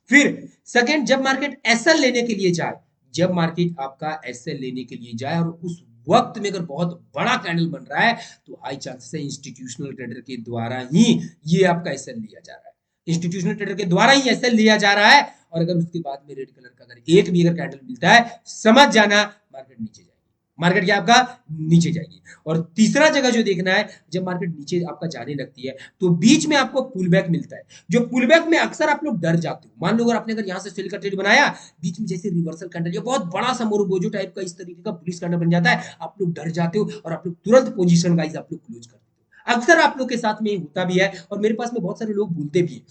फिर सेकंड, जब मार्केट एसएल लेने के लिए जाए, जब मार्केट आपका एसएल लेने के लिए जाए, और उस वक्त में अगर बहुत बड़ा कैंडल बन रहा है, तो हाई चांसेस है इंस्टीट्यूशनल ट्रेडर के द्वारा ही ये आपका एसएल लिया जा रहा है, इंस्टीट्यूशनल ट्रेडर के द्वारा ही एसएल लिया जा रहा है। और अगर उसके बाद में रेड कलर का अगर एक भी अगर कैंडल मिलता है, समझ जाना मार्केट नीचे जाएगी, मार्केट क्या आपका नीचे जाएगी। और तीसरा जगह जो देखना है, जब मार्केट नीचे आपका जाने लगती है, तो बीच में आपको पुल बैक मिलता है। जो पुल बैक में अक्सर आप लोग डर जाते हो, मान लो अगर आपने अगर यहाँ से सेल का ट्रेड बनाया, बीच में जैसे रिवर्सल कैंडल या बहुत बड़ा सा मोरबोजो टाइप का इस तरीके का पुलिस कैंडल बन जाता है, आप लोग डर जाते हो, और आप लोग तुरंत पोजीशन गाइस आप लोग क्लोज कर देते हो। अक्सर आप लोग के साथ में होता भी है, और मेरे पास में बहुत सारे लोग बोलते भी हैं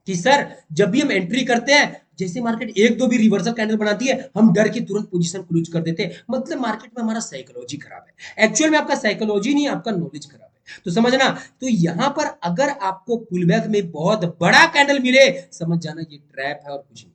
कि सर जब भी हम एंट्री करते हैं, जैसे मार्केट एक दो भी रिवर्सल कैंडल बनाती है, हम डर के तुरंत पोजीशन क्लोज कर देते हैं। मतलब मार्केट में हमारा साइकोलॉजी खराब है, एक्चुअल में आपका साइकोलॉजी नहीं, आपका नॉलेज खराब है, तो समझना। तो यहां पर अगर आपको पुलबैक में बहुत बड़ा कैंडल मिले, समझ जाना ये ट्रैप है और कुछ नहीं,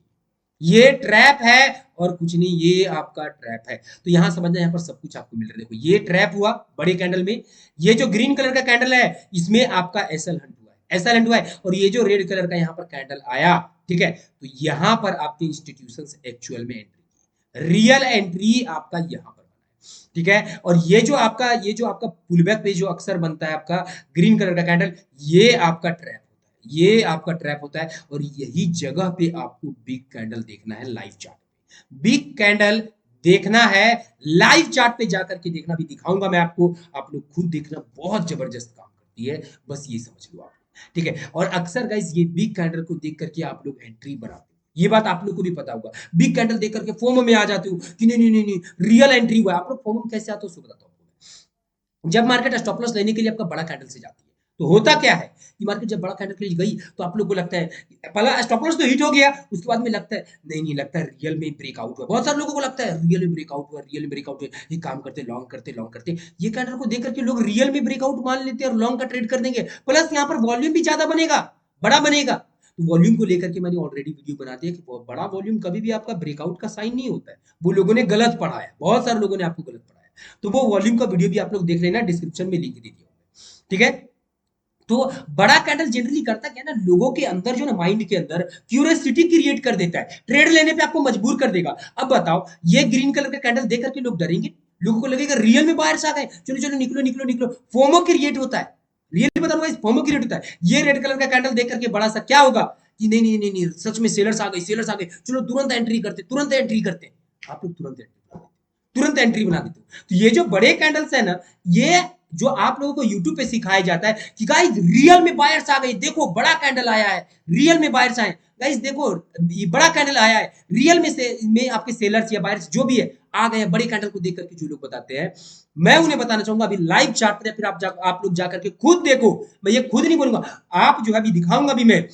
ये ट्रैप है और कुछ नहीं, ये आपका ट्रैप है। तो यहां समझना, यहां पर सब कुछ आपको मिल रहा है। देखो ये ट्रैप हुआ बड़े कैंडल में, ये जो ग्रीन कलर का कैंडल है, इसमें आपका एसएल हंट हुआ है, एसएल हंट हुआ है, और ये जो रेड कलर का यहाँ पर कैंडल आया, ठीक है, तो यहां पर आपके इंस्टीट्यूशंस एक्चुअल में एंट्री, रियल एंट्री आपका यहां पर बना है। ठीक है, और ये जो आपका पुलबैक पे जो अक्सर बनता है आपका ग्रीन कलर का कैंडल, ये आपका ट्रैप, ये आपका ट्रैप होता है। और यही जगह पे आपको बिग कैंडल देखना है लाइव चार्ट पे, बिग कैंडल देखना है लाइव चार्ट पे जाकर के देखना, भी दिखाऊंगा मैं आपको, आप लोग खुद देखना, बहुत जबरदस्त काम करती है, बस ये समझ लो आप। ठीक है, और अक्सर गाइस ये बिग कैंडल को देख करके आप लोग एंट्री बनाते हो, ये बात आप लोग को भी पता होगा, बिग कैंडल देख करके फोमो में आ जाते हो कि नहीं नहीं नहीं नहीं रियल एंट्री हुआ है। आप लोग फोमो में कैसे आते हो, उसको बताता हूँ। जब मार्केट स्टॉप लॉस लेने के लिए आपका बड़ा कैंडल से जाती है, तो होता क्या है कि मार्केट जब बड़ा कैंडल के लिए गई तो आप लोग को लगता है पहला स्टॉप लॉस तो हिट हो गया, उसके बाद में लगता है नहीं नहीं लगता है रियल में ब्रेकआउट हुआ। बहुत सारे लोगों को लगता है रियल में ब्रेकआउट हुआ, रियल में ब्रेकआउट हुआ, ये काम करते लॉन्ग करते ये कैंडल को देख करके लोग रियल में ब्रेकआउट मान लेते हैं और लॉन्ग का ट्रेड कर देंगे। प्लस यहाँ पर वॉल्यूम भी ज्यादा बनेगा, बड़ा बनेगा। तो वॉल्यूम को लेकर के मैंने ऑलरेडी वीडियो बना दिया कि बड़ा वॉल्यूम कभी भी आपका ब्रेकआउट का साइन नहीं होता है। वो लोगों ने गलत पढ़ा है, बहुत सारे लोगों ने आपको गलत पढ़ा है। तो वो वॉल्यूम का वीडियो भी आप लोग देख लेना, डिस्क्रिप्शन में लिंक दे दिया, ठीक है। तो बड़ा कैंडल जनरली करता क्या है ना, लोगों के अंदर जो ना माइंड के अंदर क्यूरियोसिटी क्रिएट कर देता है, ट्रेड लेने पे आपको मजबूर कर देगा। अब बताओ ये ग्रीन कलर का कैंडल देख करके लोग डरेंगे, लोगों को लगेगा रियल में बायर्स आ गए, चलो चलो निकलो निकलो निकलो। फोमो क्रिएट होता है, रियली बता रहा हूं, फोमो क्रिएट होता है। ये रेड कलर का कैंडल देख करके बड़ा सा क्या होगा कि नहीं नहीं नहीं नहीं सच में सेलर्स आ गए, सेलर्स आ गए, चलो तुरंत एंट्री करते, तुरंत एंट्री करते। आप लोग तुरंत एंट्री बना देते हो। तो ये जो बड़े कैंडल्स है ना, ये जो आप लोगों को YouTube पे सिखाया जाता है कि गाइस रियल में बायर्स आ गए, देखो बड़ा कैंडल आया है, रियल में बायर्स आए। गाइस देखो ये बड़ा कैंडल आया है, रियल में आपके सेलर्स या बायर्स जो भी है आ गए हैं। बड़े कैंडल को देख करके जो लोग बताते हैं, मैं उन्हें बताना चाहूंगा अभी लाइव चार्ट पर, फिर आप लोग जाकर के खुद देखो। मैं ये खुद नहीं बोलूंगा, आप जो है अभी दिखाऊंगा अभी मैं,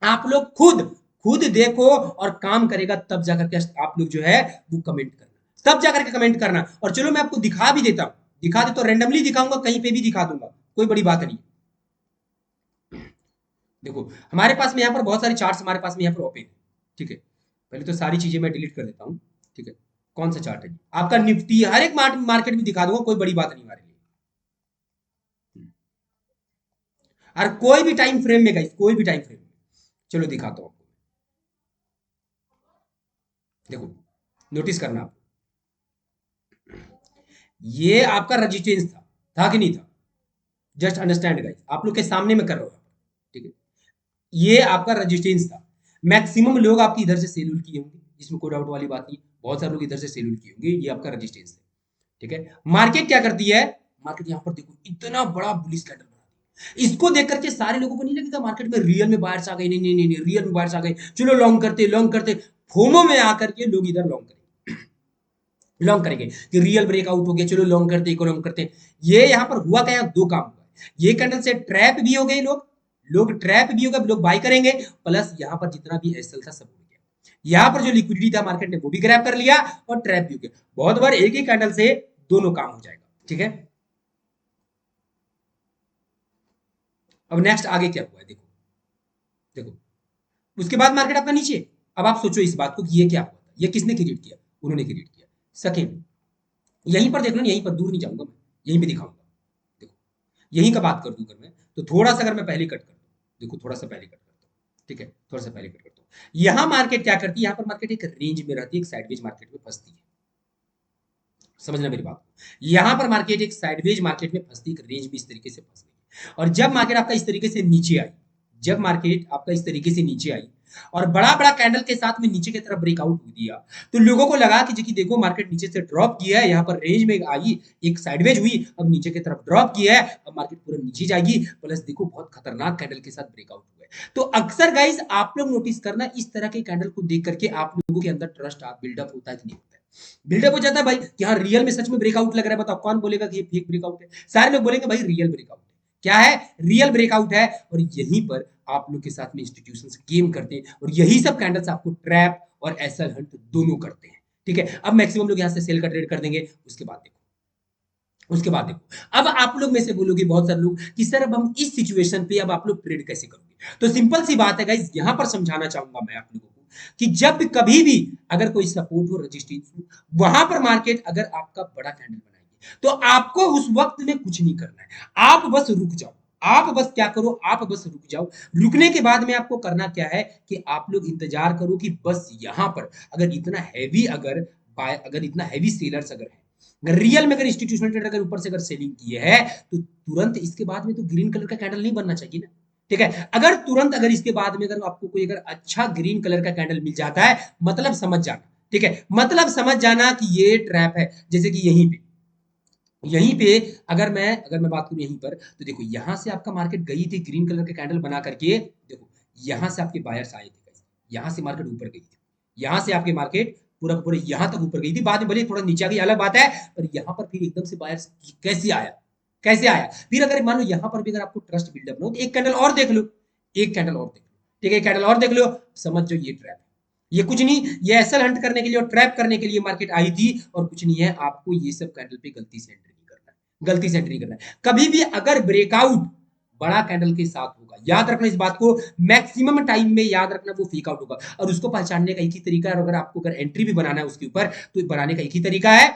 आप लोग खुद खुद देखो और काम करेगा तब जाकर के आप लोग जो है वो कमेंट करना, तब जाकर के कमेंट करना। और चलो मैं आपको दिखा भी देता हूं, दिखा दे तो रैंडमली दिखाऊंगा, कहीं पे भी दिखा दूंगा, कोई बड़ी बात नहीं। देखो हमारे पास में यहाँ पर बहुत सारी चार्ट्स हमारे पास में यहाँ पर ओपन है, ठीक है। पहले तो सारी चीजें मैं डिलीट कर देता हूँ, ठीक है। कौन सा चार्ट है आपका? निफ्टी, हर एक मार्केट में दिखा दूंगा, कोई बड़ी बात नहीं हमारे लिए। और कोई भी टाइम फ्रेम में गाइस, कोई भी टाइम फ्रेम में, चलो दिखाता हूं आपको। देखो नोटिस करना आप, ये आपका रजिस्टेंस था कि नहीं था? जस्ट अंडरस्टैंड गाइस, आप लोग के सामने में कर रहा हूं, ठीक है। ये आपका रजिस्टेंस था। मैक्सिमम लोग आपकी इधर से सेल किए होंगे, इसमें कोई डाउट वाली बात नहीं। बहुत सारे लोग इधर से सेल किए होंगे, ये आपका रजिस्टेंस है, ठीक है। मार्केट क्या करती है, मार्केट यहां पर देखो इतना बड़ा बुलिश कैंडल बना दिया। इसको देख करके सारे लोगों को नहीं लगेगा मार्केट में रियल में बायर्स आ गए, नहीं नहीं नहीं रियल में बायर्स आ गए, चलो लॉन्ग करते लॉन्ग करते। फोमो में आकर के लोग इधर लॉन्ग करेंगे, लॉन्ग करेंगे कि रियल ब्रेकआउट हो गया, चलो लॉन्ग करते इको लॉन्ग करते। ये यहां पर हुआ क्या, दो काम हुआ। ये कैंडल से ट्रैप भी हो गए लोग, लोग ट्रैप भी होगा, लोग बाय करेंगे। प्लस यहां पर जितना भी एसएल था सब हो गया, यहां पर जो लिक्विडिटी था मार्केट ने वो भी ग्रैब कर लिया और ट्रैप भी हो गया। बहुत बार एक ही कैंडल से दोनों काम हो जाएगा, ठीक है। अब नेक्स्ट आगे क्या हुआ है देखो, देखो उसके बाद मार्केट आपका नीचे। अब आप सोचो इस बात को कि ये क्या हुआ था, ये किसने क्रिएट किया? उन्होंने क्रिएट किया। सेकेंड यहीं पर देख लो, यहीं पर दूर नहीं जाऊंगा मैं, यहीं पे दिखाऊंगा। देखो यहीं का बात कर दूं अगर मैं, तो थोड़ा सा अगर मैं पहले कट कर दूं, देखो थोड़ा सा पहले कट करता हूं, ठीक है, थोड़ा सा पहले कट करता हूं। यहां मार्केट क्या करती है, यहां पर मार्केट एक रेंज में रहती है, एक साइडवेज मार्केट में फंसती है। समझना मेरी बात को, यहां पर मार्केट एक साइडवेज मार्केट में फंसती, एक रेंज में इस तरीके से फंस गई। और जब मार्केट आपका इस तरीके से नीचे आई, जब मार्केट आपका इस तरीके से नीचे आई और बड़ा बड़ा कैंडल के साथ में नीचे की तरफ ब्रेकआउट दिया, तो लोगों को लगा कि देखो मार्केट नीचे से ड्रॉप किया है, यहाँ पर रेंज में आई, एक साइडवेज हुई, अब नीचे की तरफ ड्रॉप किया है, अब मार्केट पूरा नीचे जाएगी। प्लस देखो बहुत खतरनाक कैंडल के साथ ब्रेकआउट हुआ है। तो अक्सर गाइस आप लोग नोटिस करना, इस तरह के कैंडल को देख करके आप लोगों के अंदर ट्रस्ट बिल्डअप होता है कि नहीं होता है? बिल्डअप हो जाता है भाई कि हाँ रियल में सच में ब्रेकआउट लग रहा है। बताओ कौन बोलेगा कि ये फेक ब्रेकआउट है? सारे लोग बोलेंगे भाई रियल ब्रेकआउट है। क्या है? रियल ब्रेकआउट है। और यहीं पर आप लोग के साथ में इंस्टीट्यूशंस गेम करते हैं और यही सब कैंडल्स आपको ट्रैप और एसएल हंट दोनों करते हैं, ठीक है। अब मैक्सिमम लोग यहां से सेल का ट्रेड कर देंगे। उसके बाद देखो, उसके बाद देखो अब आप लोग में से बोलोगे बहुत सारे लोग कि सर अब हम इस सिचुएशन पे अब आप लोग ट्रेड कैसे करोगे? तो सिंपल सी बात है गाइस, यहां पर समझाना चाहूंगा मैं आप लोगों को कि जब कभी भी अगर कोई सपोर्ट हो, रजिस्टेंस हो, वहां पर मार्केट अगर आपका बड़ा कैंडल बनाएगी तो आपको उस वक्त में कुछ नहीं करना है, आप बस रुक जाओ। आप बस क्या करो, आप बस रुक जाओ। रुकने के बाद में आपको करना क्या है कि आप लोग इंतजार करो कि बस यहां पर अगर इतना हैवी अगर इतना हैवी सेलर्स अगर है, अगर रियल में अगर इंस्टीट्यूशनल ट्रेडर अगर ऊपर से अगर सेलिंग की है, तो तुरंत इसके बाद में तो ग्रीन कलर का कैंडल नहीं बनना चाहिए ना, ठीक है। अगर तुरंत अगर इसके बाद में अगर आपको कोई अगर अच्छा ग्रीन कलर का कैंडल मिल जाता है, मतलब समझ जाना, ठीक है, मतलब समझ जाना कि ये ट्रैप है। जैसे कि यहीं पे अगर मैं बात करूं यहीं पर, तो देखो यहां से आपका मार्केट गई थी ग्रीन कलर के कैंडल बना करके। देखो यहां से आपके बायर्स आए थे, यहां से मार्केट ऊपर गई थी, यहां से आपके मार्केट पूरा पूरा यहां तक ऊपर गई थी। बाद में भले थोड़ा नीचे आ गई अलग बात है, पर यहां पर फिर एकदम से बायर्स कैसे आया, कैसे आया। फिर अगर मान लो यहाँ पर भी अगर आपको ट्रस्ट बिल्डअप ना हो तो एक कैंडल और देख लो, एक कैंडल और देख लो, ठीक है, कैंडल और देख लो, समझ जो ये ट्रैप है, ये कुछ नहीं, ये एसएल हंट करने के लिए और ट्रैप करने के लिए मार्केट आई थी, और कुछ नहीं है, आपको ये सब कैंडल पे गलती से एंट्री नहीं करना है, गलती से एंट्री करना है। कभी भी अगर ब्रेकआउट बड़ा कैंडल के साथ होगा, याद रखना इस बात को, मैक्सिमम टाइम में याद रखना वो फेक आउट होगा, और उसको पहचानने का एक ही तरीका है, और अगर आपको अगर एंट्री भी बनाना है उसके ऊपर तो बनाने का एक ही तरीका है,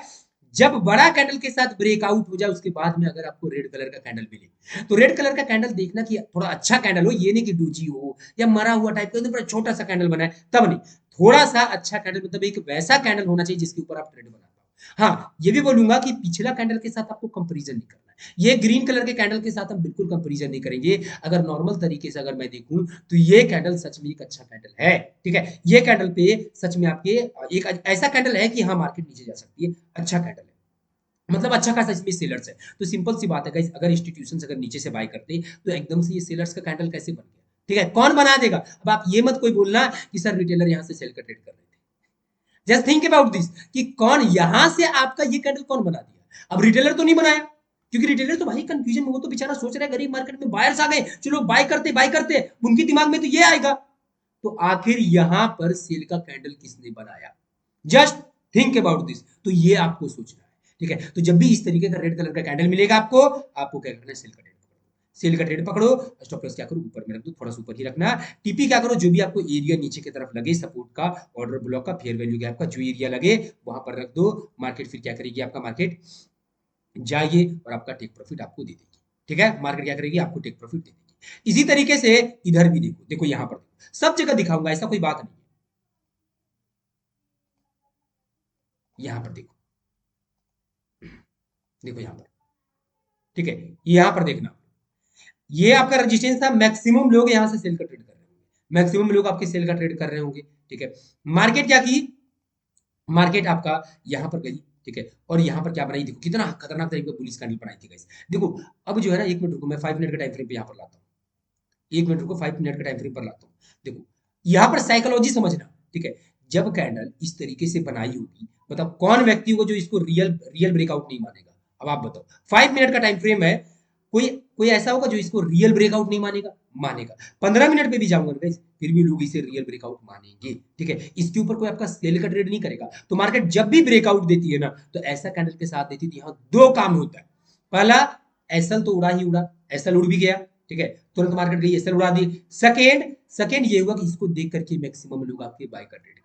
जब बड़ा कैंडल के साथ ब्रेकआउट हो जाए उसके बाद में अगर आपको रेड कलर का कैंडल मिले, तो रेड कलर का कैंडल देखना कि थोड़ा अच्छा कैंडल हो, ये नहीं कि डूजी हो या मरा हुआ टाइप का एकदम छोटा सा कैंडल बना है, तब नहीं, थोड़ा सा अच्छा कैंडल, मतलब एक वैसा कैंडल होना चाहिए जिसके ऊपर आप ट्रेड बना पाओ। हाँ, ये भी बोलूंगा कि पिछला कैंडल के साथ आपको कंपैरिजन नहीं करना है, ये ग्रीन कलर के कैंडल के साथ हम बिल्कुल कंपैरिजन नहीं करेंगे। अगर नॉर्मल तरीके से अगर मैं देखूं तो ये कैंडल सच में एक अच्छा कैंडल है, ठीक है, ये कैंडल पे सच में आपके एक ऐसा कैंडल है कि हाँ मार्केट नीचे जा सकती है, अच्छा कैंडल है, मतलब अच्छा खासा इसमें सेलर्स है। तो सिंपल सी बात है गाइस, अगर इंस्टीट्यूशंस अगर नीचे से बाय करते तो एकदम से ये सेलर्स का कैंडल कैसे बन गया, ठीक है, कौन बना देगा। अब आप ये मत कोई बोलना कि सर रिटेलर यहाँ से सेल का ट्रेड कर रहे थे, जस्ट थिंक अबाउट दिस कि कौन यहाँ से आपका ये कैंडल कौन बना दिया। अब रिटेलर तो नहीं बनाया, क्योंकि रिटेलर तो भाई कंफ्यूजन में, वो तो बेचारा सोच रहा है गरीब मार्केट में बायर्स आ गए, चलो बाय करते, उनके दिमाग में तो ये आएगा। तो आखिर यहां पर सेल का कैंडल किसने बनाया, जस्ट थिंक अबाउट दिस, तो ये आपको सोचना है, ठीक है। तो जब भी इस तरीके का रेड कलर का कैंडल मिलेगा आपको, आपको क्या करना है, सेल का ट्रेड पकड़ो, सेल का ट्रेड पकड़ो, स्टॉप लॉस क्या करो, ऊपर में रख दो, थोड़ा सा ऊपर ही रखना। टीपी क्या करो, जो भी आपको एरिया नीचे की तरफ लगे सपोर्ट का, ऑर्डर ब्लॉक का, फेयर वैल्यू गैप का जो एरिया लगे वहां पर रख दो। मार्केट फिर क्या करेगी, आपका मार्केट जाइए और आपका टेक प्रॉफिट आपको दे देगी, ठीक है, मार्केट क्या करेगी, आपको टेक प्रॉफिट दे देगी। इसी तरीके से इधर भी देखो, देखो यहाँ पर देखो, सब जगह दिखाऊंगा, ऐसा कोई बात नहीं है। यहाँ पर देखो, देखो यहाँ पर, ठीक है, यहाँ पर देखना, ये आपका रजिस्टेंस था, मैक्सिमम लोग यहाँ से सेल का ट्रेड कर रहे होंगे, मैक्सिमम लोग आपके सेल का ट्रेड कर रहे होंगे, ठीक है। मार्केट क्या की, मार्केट आपका यहाँ पर गई, ठीक है, और यहाँ पर क्या बनाई, देखो कितना खतरनाक तरीके का बुलिश कैंडल बनाई थी गाइस। देखो अब जो है ना, एक मिनट रुको, मैं 5 मिनट का टाइम फ्रेम पे यहाँ पर लाता हूँ, एक मिनट रुको, 5 मिनट का टाइम फ्रेम पर लाता हूँ। देखो यहाँ पर साइकोलॉजी समझना, ठीक है, जब कैंडल इस तरीके से बनाई होगी, बताओ कौन व्यक्ति होगा जो इसको रियल रियल ब्रेकआउट नहीं मानेगा। अब आप बताओ, 5 मिनट का टाइम फ्रेम है, कोई कोई ऐसा होगा जो इसको रियल ब्रेकआउट नहीं मानेगा, मानेगा। 15 मिनट पे भी जाऊंगा गाइस, फिर भी लोग इसे रियल ब्रेकआउट मानेंगे, ठीक है, इसके ऊपर कोई आपका सेल का ट्रेड नहीं करेगा। तो मार्केट जब भी ब्रेकआउट देती है ना, तो ऐसा कैंडल के साथ देती थी, यहाँ दो काम होता है, पहला एसएल तो उड़ा ही उड़ा, एसएल उड़ भी गया, ठीक है, तुरंत मार्केट गई, एसएल उड़ा दी। सेकेंड सेकेंड ये हुआ कि इसको देख करके मैक्सिमम लोग आपके बाय का ट्रेड करेंगे,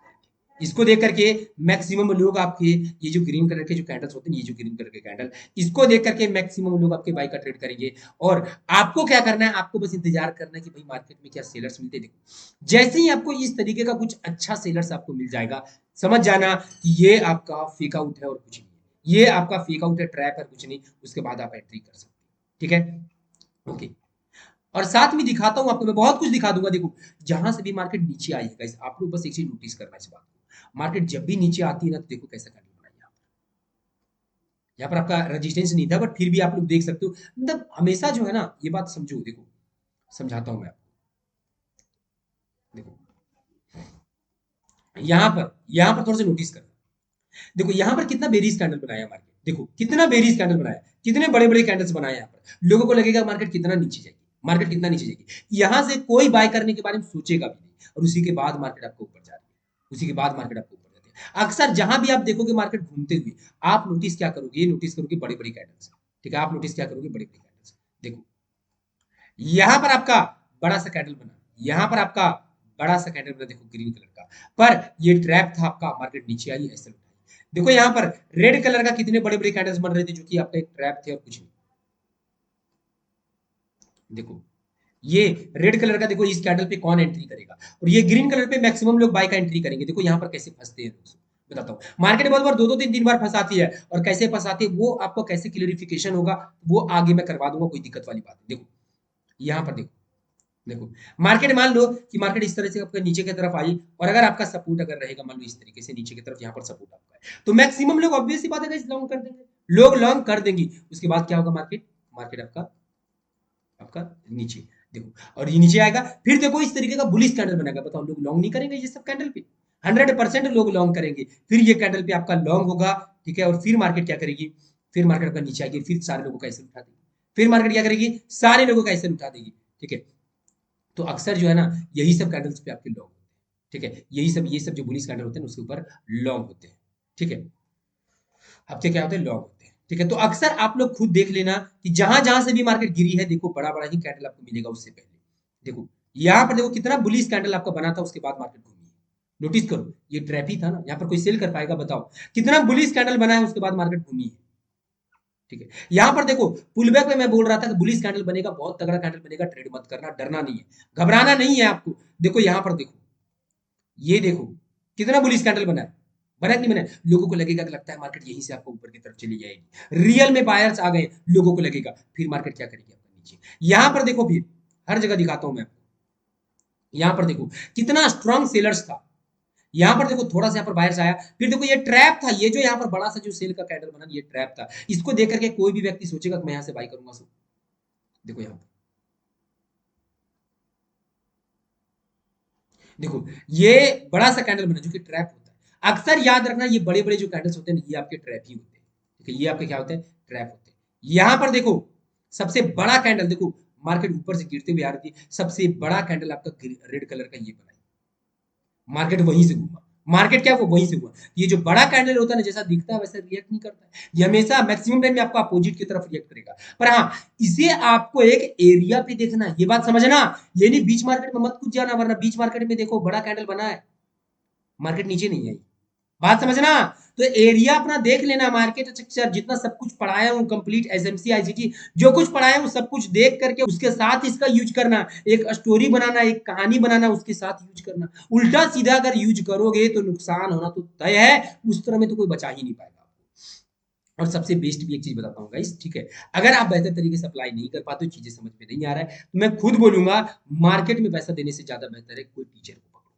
इसको देख करके मैक्सिमम लोग आपके, ये जो ग्रीन कलर के जो कैंडल्स होते हैं, ये जो ग्रीन कलर के कैंडल, इसको देख करके मैक्सिमम लोग आपके बाय का ट्रेड करेंगे। और आपको क्या करना है, आपको बस इंतजार करना है कि भाई मार्केट में क्या सेलर्स मिलते हैं। देखो जैसे ही आपको इस तरीके का कुछ अच्छा सेलर्स आपको मिल जाएगा, समझ जाना कि ये आपका फेक आउट है और कुछ नहीं है, ये आपका फेक आउट है, ट्रैप है, कुछ नहीं, उसके बाद आप एंट्री कर सकते हैं, ठीक है, ओके। और साथ में दिखाता हूं आपको, मैं बहुत कुछ दिखा दूंगा। देखो जहां से भी मार्केट नीचे आई है गाइस, आप लोग बस एक चीज नोटिस करना इस बात को, मार्केट जब भी नीचे आती है ना, तो देखो कैसा कैंडल बनाई है। यहाँ पर आपका रेजिस्टेंस नहीं था, बट फिर भी आप लोग देख सकते हो, मतलब हमेशा जो है ना, ये बात समझो, देखो समझाता हूं मैं आपको। देखो यहाँ पर थोड़ा सा नोटिस करना, देखो यहाँ पर कितना बेरिस कैंडल बनाया मार्केट, देखो कितना बेरिस कैंडल बनाया, कितने बड़े बड़े कैंडल्स बनाए यहाँ पर, लोगों को लगेगा मार्केट कितना नीचे जाएगी, मार्केट कितना नीचे जाएगी, यहाँ से कोई बाय करने के बारे में सोचेगा भी नहीं, और उसी के बाद मार्केट आपको ऊपर जा रही है, उसी के बाद मार्केट आपको ऊपर जाती है। अक्सर जहां भी आप देखोगे मार्केट घूमते हुए, आप नोटिस क्या करोगे, नोटिस करोगे बड़े बड़े कैंडल्स, ठीक है, आप नोटिस क्या करोगे, बड़े बड़े कैंडल्स। देखो यहाँ पर आपका बड़ा सा कैंडल बना, यहाँ पर आपका बड़ा सा कैंडल बना, देखो ग्रीन कलर का, पर ये ट्रैप था आपका, मार्केट नीचे आई, ऐसे उठाई। देखो यहाँ पर रेड कलर का कितने बड़े बड़े कैंडल्स बन रहे थे, जो कि आपका एक ट्रैप थे और कुछ नहीं। देखो ये रेड कलर का, देखो इस कैंडल पे कौन एंट्री करेगा, और ये ग्रीन कलर पे मैक्सिमम लोग बाय का एंट्री करेंगे। देखो यहाँ पर कैसे फंसते हैं लोग, बताता हूँ। मार्केट बहुत बार दो दो तीन तीन बार फंसाती है, और कैसे फंसाती है वो आपको कैसे क्लियरिफिकेशन होगा, वो आगे मैं करवा दूंगा, कोई दिक्कत वाली बात नहीं। देखो यहाँ पर देखो, देखो मार्केट मान लो कि मार्केट इस तरह से आपका नीचे की तरफ आई, और अगर आपका सपोर्ट अगर रहेगा, मान लो इस तरीके से नीचे की तरफ, यहाँ पर सपोर्ट आपका है, तो मैक्सिमम लोग ऑब्वियस सी बात है लॉन्ग कर देंगे, लोग लॉन्ग कर देंगे। उसके बाद क्या होगा, मार्केट मार्केट आपका आपका नीचे, देखो और ये नीचे आएगा, फिर देखो इस तरीके का बुलिश कैंडल बनेगा, बताओ लोग लॉन्ग नहीं करेंगे ये सब कैंडल पे, 100% लोग लॉन्ग करेंगे, फिर ये कैंडल पे आपका लॉन्ग होगा, ठीक है, और फिर मार्केट क्या करेगी, फिर मार्केट आपका नीचे आएगी, फिर सारे लोगों का ऐसे उठा देगी, फिर मार्केट क्या करेगी, सारे लोगों का एसएल उठा देगी, ठीक है। तो अक्सर जो है ना यही सब कैंडल्स पे आपके लॉन्ग होते हैं, ठीक है, यही सब ये सब जो बुलिश कैंडल होते हैं उसके ऊपर लॉन्ग होते हैं, ठीक है, आपके क्या होते हैं, लॉन्ग होते हैं, ठीक है। तो अक्सर आप लोग खुद देख लेना कि जहां जहां से भी मार्केट गिरी है, देखो बड़ा बड़ा ही कैंडल आपको मिलेगा उससे पहले। देखो यहाँ पर देखो कितना बुलिश कैंडल आपका बना था, उसके बाद मार्केट घूमी है, नोटिस करो, ये ट्रैप ही था ना, यहाँ पर कोई सेल कर पाएगा बताओ, कितना बुलिश कैंडल बना है उसके बाद मार्केट घूमी है, ठीक है। यहां पर देखो पुल बैक में मैं बोल रहा था कि बुलिश कैंडल बनेगा, बहुत तगड़ा कैंडल बनेगा, ट्रेड मत करना, डरना नहीं है, घबराना नहीं है आपको। देखो यहां पर देखो, ये देखो कितना बुलिश कैंडल बना है, बना कि नहीं बना है? लोगों को लगेगा कि लगता है मार्केट यहीं से आपको ऊपर की तरफ चली जाएगी, रियल में बायर्स आ गए, लोगों को लगेगा, फिर मार्केट क्या करेगी आपका नीचे। यहां पर देखो, फिर हर जगह दिखाता हूं मैं आपको, यहां पर देखो कितना स्ट्रॉन्ग सेलर्स था, यहां पर देखो थोड़ा सा यहाँ पर बाहर से आया, फिर देखो ये ट्रैप था, ये जो यहाँ पर बड़ा सा जो सेल का कैंडल बना ये ट्रैप था, इसको देख करके कोई भी व्यक्ति सोचेगा कि मैं यहाँ से बाई करूंगा। सो देखो यहाँ पर देखो ये बड़ा सा कैंडल बना जो कि ट्रैप होता है, अक्सर याद रखना ये बड़े बड़े जो कैंडल्स होते हैं ये आपके ट्रैप ही होते हैं, ठीक है, ये आपके क्या होते हैं, ट्रैप होते हैं। यहां पर देखो सबसे बड़ा कैंडल, देखो मार्केट ऊपर से गिरते हुए आ रही थी, सबसे बड़ा कैंडल आपका रेड कलर का ये बना, मार्केट वहीं से घूमा, मार्केट क्या वो वहीं से हुआ। ये जो बड़ा कैंडल होता है ना, जैसा दिखता है वैसा रिएक्ट नहीं करता है, ये हमेशा मैक्सिमम टाइम में आपको अपोजिट की तरफ रिएक्ट करेगा। पर हाँ, इसे आपको एक एरिया पे देखना है, ये बात समझना, ये नहीं बीच मार्केट में मत कूद जाना, वरना बीच मार्केट में देखो बड़ा कैंडल बना है, मार्केट नीचे नहीं आई, बात समझना। तो एरिया अपना देख लेना, मार्केट स्ट्रक्चर जितना सब कुछ पढ़ाया हूँ, कंप्लीट एसएमसी आईसीटी जो कुछ पढ़ाया हूँ सब कुछ देख करके उसके साथ इसका यूज करना, एक स्टोरी बनाना, एक कहानी बनाना, उसके साथ यूज करना। उल्टा सीधा अगर यूज करोगे तो नुकसान होना तो तय है, उस तरह में तो कोई बचा ही नहीं पाएगा। और सबसे बेस्ट भी एक चीज बताता हूँ गाइस, ठीक है, अगर आप बेहतर तरीके से अप्लाई नहीं कर पाते हो, चीजें समझ में नहीं आ रहा है, तो मैं खुद बोलूंगा मार्केट में पैसा देने से ज्यादा बेहतर है कोई टीचर को पकड़ो,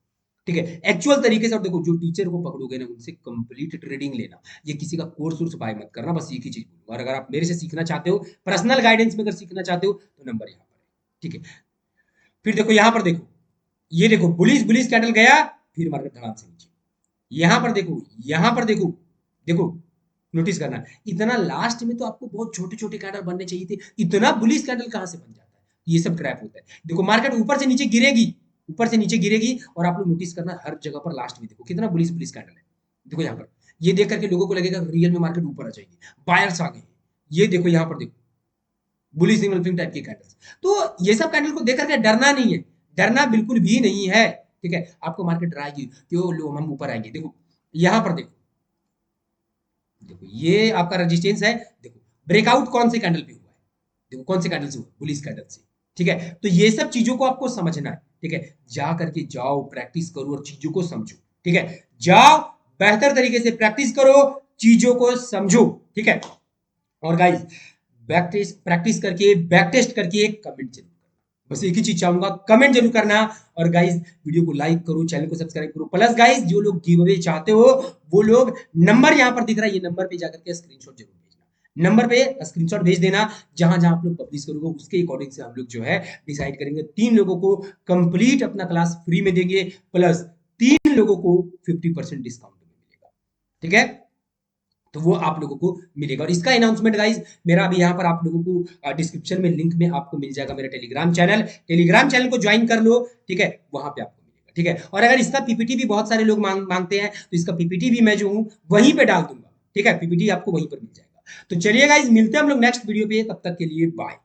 ठीक है, एक्चुअल तरीके से। और देखो जो टीचर को पकड़ोगे ना उनसे कंप्लीट ट्रेडिंग लेना, ये किसी का कोर्स वोर्स बाय मत करना, बस एक ही चीज बोलूंगा। और अगर आप मेरे से सीखना चाहते हो, पर्सनल गाइडेंस में अगर सीखना चाहते हो तो नंबर यहाँ पर है, ठीक है। फिर देखो यहाँ पर देखो, ये देखो बुलिश बुलिश कैंडल गया, फिर मार्केट धड़ाम से नीचे, यहाँ पर देखो, यहाँ पर देखो, देखो नोटिस करना, इतना लास्ट में तो आपको बहुत छोटे छोटे कैंडल बनने चाहिए थे, इतना बुलिश कैंडल कहां से बन जाता है, ये सब ट्रैप होता है। देखो मार्केट ऊपर से नीचे गिरेगी, ऊपर से नीचे गिरेगी, और आप लोग नोटिस करना हर जगह पर लास्ट में देखो कितना बुलिश बुलिश कैंडल है। देखो यहाँ पर, ये देख करके लोगों को लगेगा रियल में मार्केट ऊपर आ जाएगी, बायर्स आ गए, ये देखो यहाँ पर देखो बुलिश सिंगल टाइप के कैंडल्स। तो ये सब कैंडल को देख करके डरना नहीं है, डरना बिल्कुल भी नहीं है, ठीक है। आपको मार्केट डराएगी क्यों, लो हम ऊपर आएंगे, देखो यहाँ पर देखो, देखो ये आपका रेजिस्टेंस है, देखो ब्रेकआउट कौन से कैंडल पे हुआ है, देखो कौन से कैंडल से हुआ, बुलिश कैंडल से, ठीक है। तो ये सब चीजों को आपको समझना है, ठीक है, जा करके जाओ प्रैक्टिस करो और चीजों को समझो, ठीक है, जाओ बेहतर तरीके से प्रैक्टिस करो, चीजों को समझो, ठीक है। और गाइस बैक टेस्ट प्रैक्टिस करके बैक टेस्ट करके कमेंट जरूर करना, बस एक ही चीज चाहूंगा, कमेंट जरूर करना। और गाइस वीडियो को लाइक करो, चैनल को सब्सक्राइब करो, प्लस गाइस जो लोग गिव अवे चाहते हो वो लोग, नंबर यहाँ पर दिख रहा है, ये नंबर पे जाकर के स्क्रीनशॉट जरूर भेजना, नंबर पे स्क्रीनशॉट भेज देना, जहां जहां आप लोग पब्लिश करोगे उसके अकॉर्डिंग से हम लोग जो है डिसाइड करेंगे, 3 लोगों को कंप्लीट अपना क्लास फ्री में देंगे, प्लस 3 लोगों को 50% डिस्काउंट में मिलेगा, ठीक है। तो वो आप लोगों को मिलेगा। और इसका अनाउंसमेंट गाइज मेरा अभी यहाँ पर आप लोगों को डिस्क्रिप्शन में लिंक में आपको मिल जाएगा, मेरा टेलीग्राम चैनल को ज्वाइन कर लो, ठीक है, वहां पे आपको मिलेगा, ठीक है। और अगर इसका पीपीटी भी बहुत सारे लोग मांगते हैं तो इसका पीपीटी भी मैं जो हूँ वहीं पे डाल दूंगा, ठीक है, पीपीटी आपको वहीं पर मिल जाएगा। तो चलिए गाइज मिलते हैं हम लोग नेक्स्ट वीडियो पे, तब तक के लिए बाय।